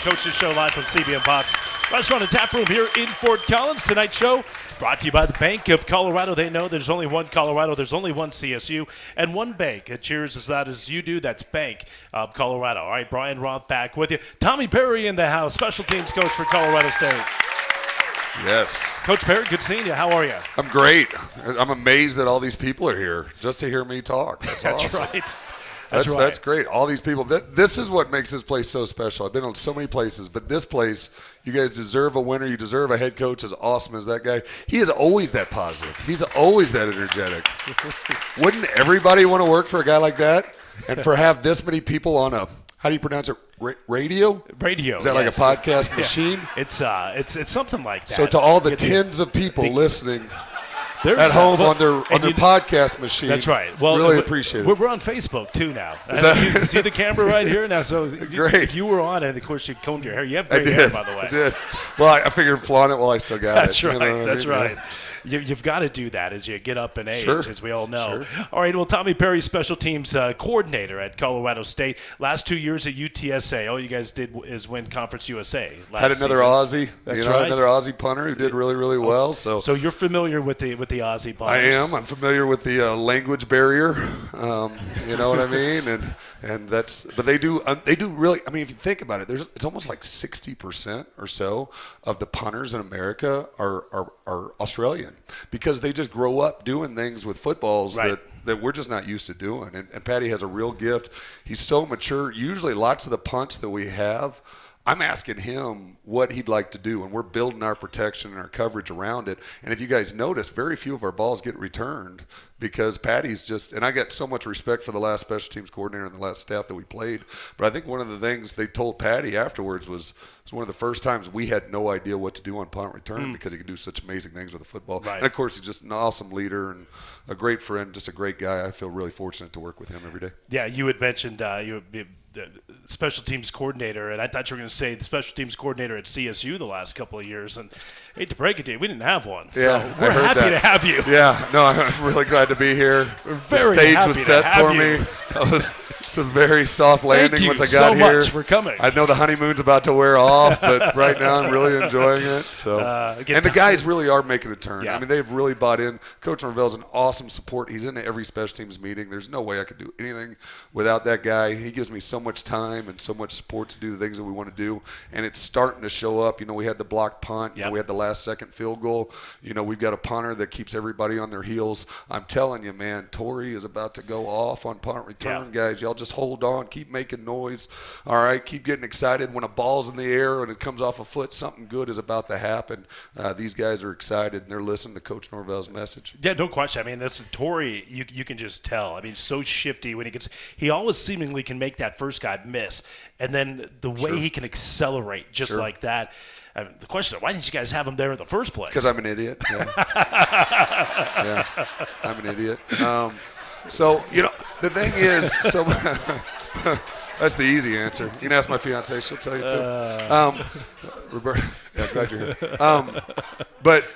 Coaches Show live from CB and Potts Restaurant and Tap Room here in Fort Collins. Tonight's show brought to you by the Bank of Colorado. They know there's only one Colorado, there's only one CSU, and one bank that cheers as loud as you do. That's Bank of Colorado. All right, Brian Roth back with you. Tommy Perry in the house, special teams coach for Colorado State. Yes. Coach Perry, good seeing you. How are you? I'm great. I'm amazed that all these people are here just to hear me talk. That's awesome. Right. That's great. All these people. This is what makes this place so special. I've been on so many places, but this place, you guys deserve a winner. You deserve a head coach as awesome as that guy. He is always that positive. He's always that energetic. Wouldn't everybody want to work for a guy like that? And have this many people on a, how do you pronounce it? Radio? Radio. Is that like a podcast machine? It's something like that. So to all the tens of people listening at home on their podcast machine. That's right. Well, really appreciate it. We're on Facebook too now. You see the camera right here now. So great. You were on it. Of course, you combed your hair. You have great hair, by the way. I did. Well, I figured flaunt it while I still got That's it. Right. You know That's I mean? right. You've got to do that as you get up in age, Sure. as we all know. Sure. All right, well, Tommy Perry, special teams coordinator at Colorado State. Last 2 years at UTSA, all you guys did is win Conference USA last Had another season. Aussie. That's right. Another Aussie punter who did really, really well. So you're familiar with the Aussie punters. I am. I'm familiar with the language barrier. You know what I mean? And that's. But they do really. I mean, if you think about it, it's almost like 60% or so of the punters in America are Australian, because they just grow up doing things with footballs right. that we're just not used to doing. And Patty has a real gift. He's so mature. Usually lots of the punts that we have, I'm asking him what he'd like to do, and we're building our protection and our coverage around it. And if you guys notice, very few of our balls get returned because Patty's just – and I got so much respect for the last special teams coordinator and the last staff that we played. But I think one of the things they told Patty afterwards was one of the first times we had no idea what to do on punt return because he could do such amazing things with the football. Right. And, of course, he's just an awesome leader and a great friend, just a great guy. I feel really fortunate to work with him every day. Yeah, you had mentioned you would be special teams coordinator, and I thought you were going to say the special teams coordinator at CSU the last couple of years, and I hate to break it to you, we didn't have one. Yeah, so we're happy to have you. Yeah, no, I'm really glad to be here. We're very the stage happy was to set have for you. me. That was it's a very soft landing Thank you once I so got here. much for coming. I know the honeymoon's about to wear off, but right now I'm really enjoying it. So, and the guys really are making a turn. Yeah. I mean, they've really bought in. Coach Norvell's an awesome support. He's in every special teams meeting. There's no way I could do anything without that guy. He gives me so much time and so much support to do the things that we want to do, and it's starting to show up. You know, we had the block punt. You know, we had the last second field goal. You know, we've got a punter that keeps everybody on their heels. I'm telling you, man, Torrey is about to go off on punt return, guys. Y'all just hold on. Keep making noise. All right, keep getting excited. When a ball's in the air and it comes off a foot, something good is about to happen. These guys are excited, and they're listening to Coach Norvell's message. Yeah, no question. I mean, that's Torrey. You can just tell. I mean, so shifty when he always seemingly can make that first guy miss, and then the way he can accelerate just like that. The question is, why didn't you guys have him there in the first place? Because I'm an idiot. Yeah. Yeah, I'm an idiot. So, you know, the thing is, so that's the easy answer. You can ask my fiance; she'll tell you too. Roberta, yeah, glad you're here. But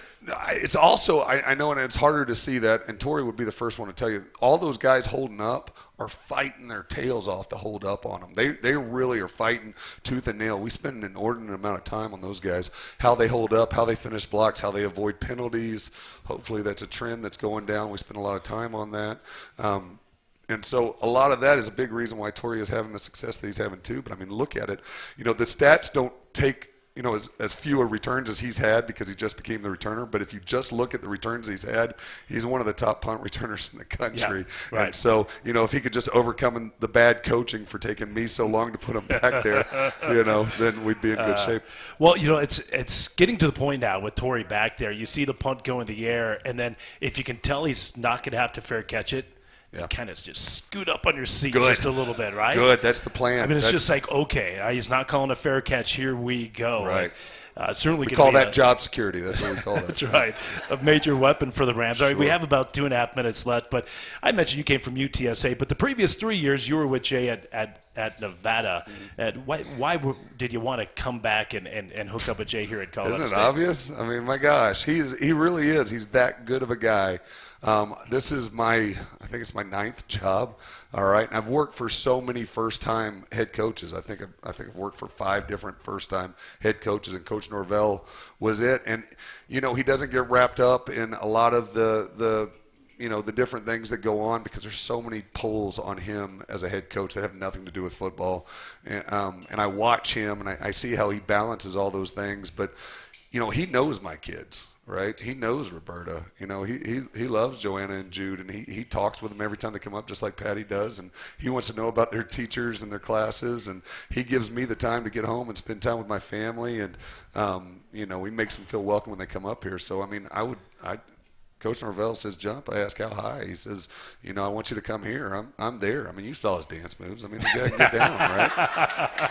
it's also, I know, and it's harder to see that, and Torrey would be the first one to tell you, all those guys holding up are fighting their tails off to hold up on them. They really are fighting tooth and nail. We spend an inordinate amount of time on those guys, how they hold up, how they finish blocks, how they avoid penalties. Hopefully that's a trend that's going down. We spend a lot of time on that. And so a lot of that is a big reason why Torrey is having the success that he's having too. But, I mean, look at it. You know, the stats don't take – you know, as fewer returns as he's had because he just became the returner. But if you just look at the returns he's had, he's one of the top punt returners in the country. Yeah, right. And so, you know, if he could just overcome the bad coaching for taking me so long to put him back there, you know, then we'd be in good shape. Well, you know, it's getting to the point now with Torrey back there. You see the punt go in the air, and then if you can tell he's not going to have to fair catch it, you kind of just scoot up on your seat just a little bit, right? Good. That's the plan. I mean, it's just like, okay, he's not calling a fair catch. Here we go. Right. Certainly we call that job security. That's what we call that. That's right. A major weapon for the Rams. Sure. All right, we have about 2.5 minutes left, but I mentioned you came from UTSA, but the previous 3 years you were with Jay at Nevada. Why did you want to come back and hook up with Jay here at Colorado Isn't it State? obvious? I mean, my gosh, he really is. He's that good of a guy. This is I think it's my 9th job. All right, and I've worked for so many first-time head coaches. I think I've worked for 5 different first-time head coaches, and Coach Norvell was it. And he doesn't get wrapped up in a lot of the different things that go on because there's so many pulls on him as a head coach that have nothing to do with football. And I watch him and I see how he balances all those things. But he knows my kids. Right, he knows Roberta. He loves Joanna and Jude, and he talks with them every time they come up, just like Patty does. And he wants to know about their teachers and their classes. And he gives me the time to get home and spend time with my family. And he makes them feel welcome when they come up here. So I mean, Coach Norvell says jump. I ask how high. He says, I want you to come here. I'm there. I mean, you saw his dance moves. I mean, the guy can get down, right?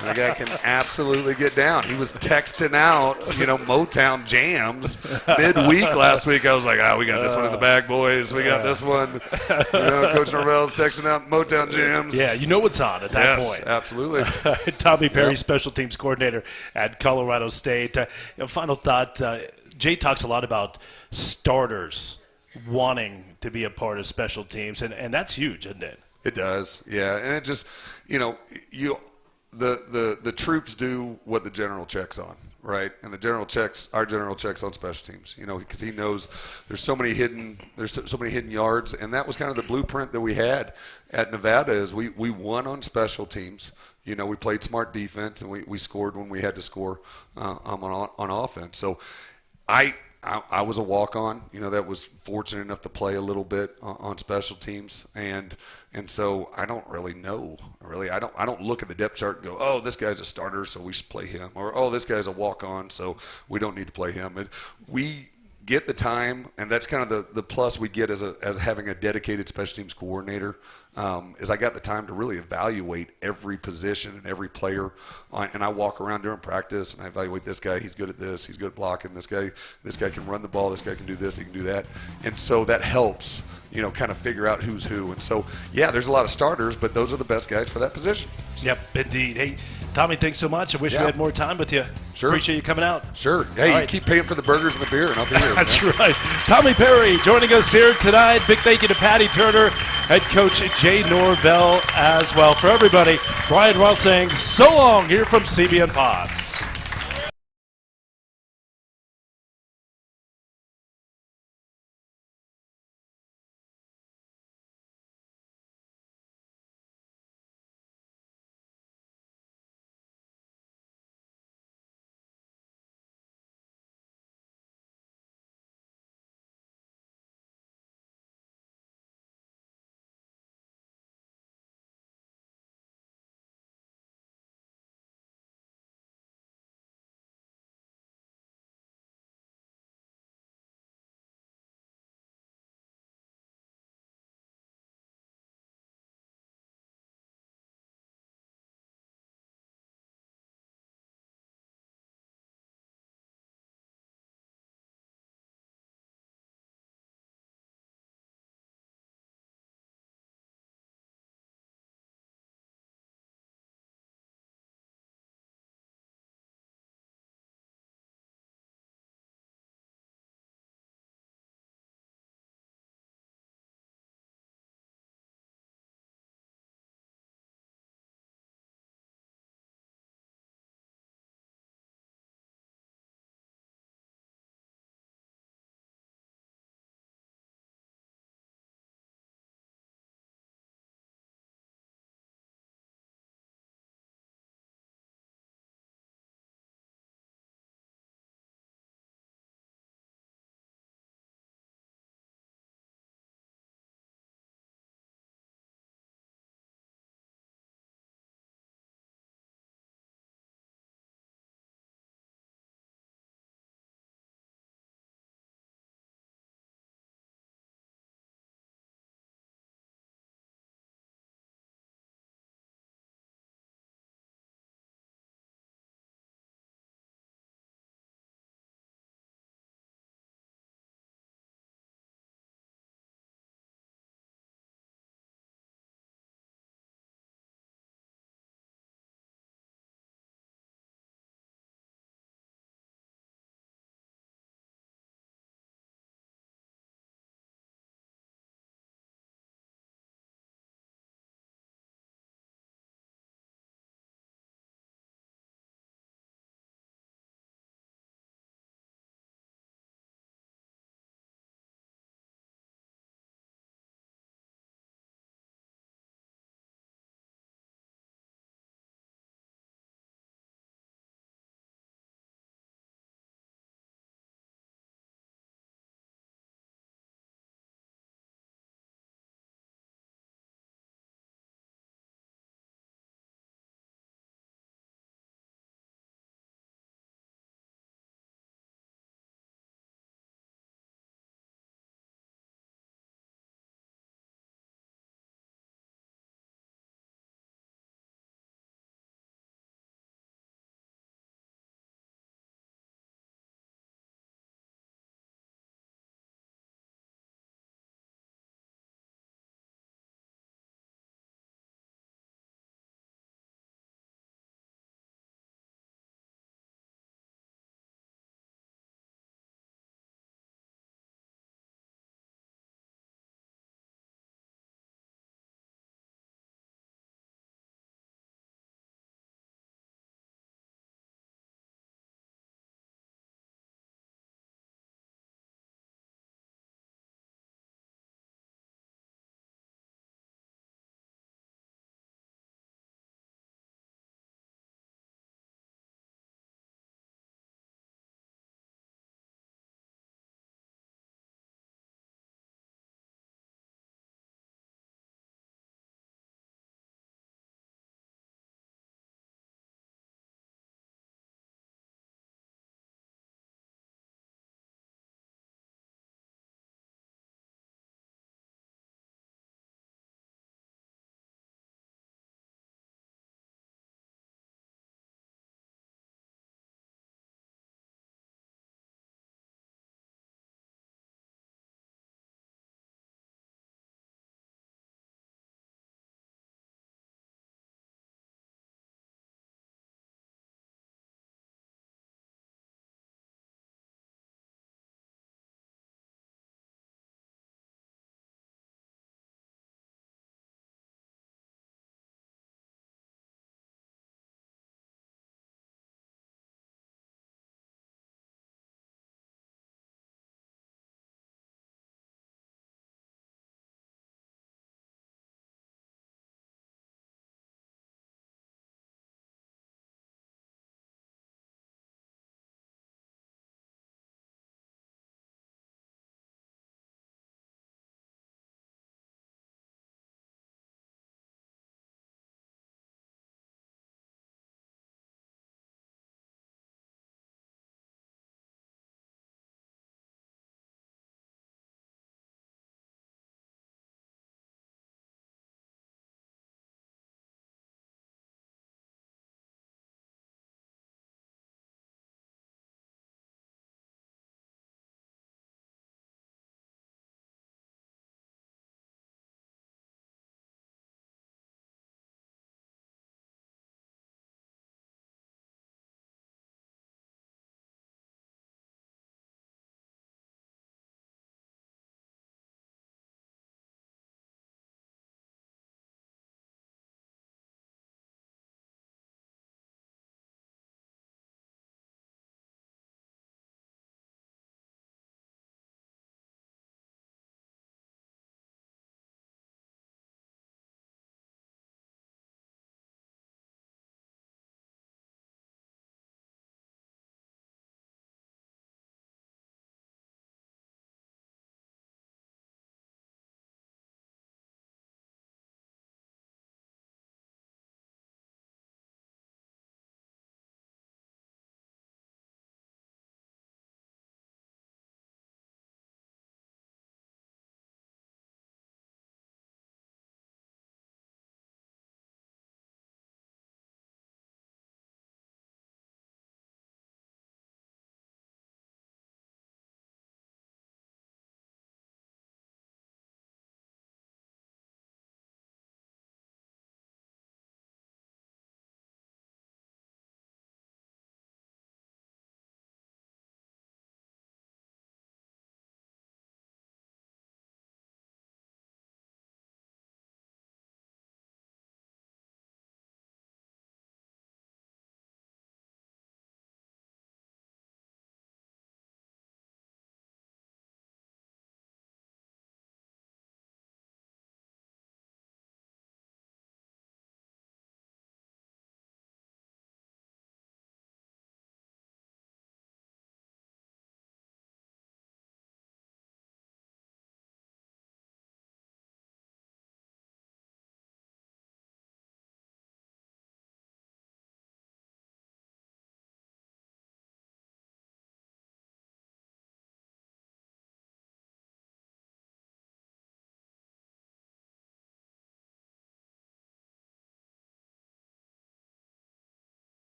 And the guy can absolutely get down. He was texting out, Motown jams midweek last week. I was like, we got this one in the bag, boys. We got this one. Coach Norvell's texting out Motown jams. Yeah, you know what's on at that point. Yes, absolutely. Tommy Perry, special teams coordinator at Colorado State. Final thought. Jay talks a lot about starters wanting to be a part of special teams, and that's huge, isn't it? It does, yeah. And it just, the troops do what the general checks on, right? And our general checks on special teams, because he knows there's so many hidden yards, and that was kind of the blueprint that we had at Nevada. Is we won on special teams. We played smart defense, and we scored when we had to score on offense. So I was a walk-on, that was fortunate enough to play a little bit on special teams, and so I don't really know. Really, I don't look at the depth chart and go, oh, this guy's a starter, so we should play him, or oh, this guy's a walk-on, so we don't need to play him. We get the time, and that's kind of the plus we get as having a dedicated special teams coordinator. Is I got the time to really evaluate every position and every player, and I walk around during practice and I evaluate this guy. He's good at this. He's good at blocking. This guy can run the ball. This guy can do this. He can do that, and so that helps kind of figure out who's who. And so there's a lot of starters, but those are the best guys for that position. Yep, indeed. Hey, Tommy, thanks so much. I wish we had more time with you. Sure. Appreciate you coming out. Sure. Hey, you keep paying for the burgers and the beer, and I'll be here. That's right. Tommy Perry joining us here tonight. Big thank you to Patty Turner, head coach Jay Norvell as well. For everybody, Brian Roth saying so long here from CBN Pots.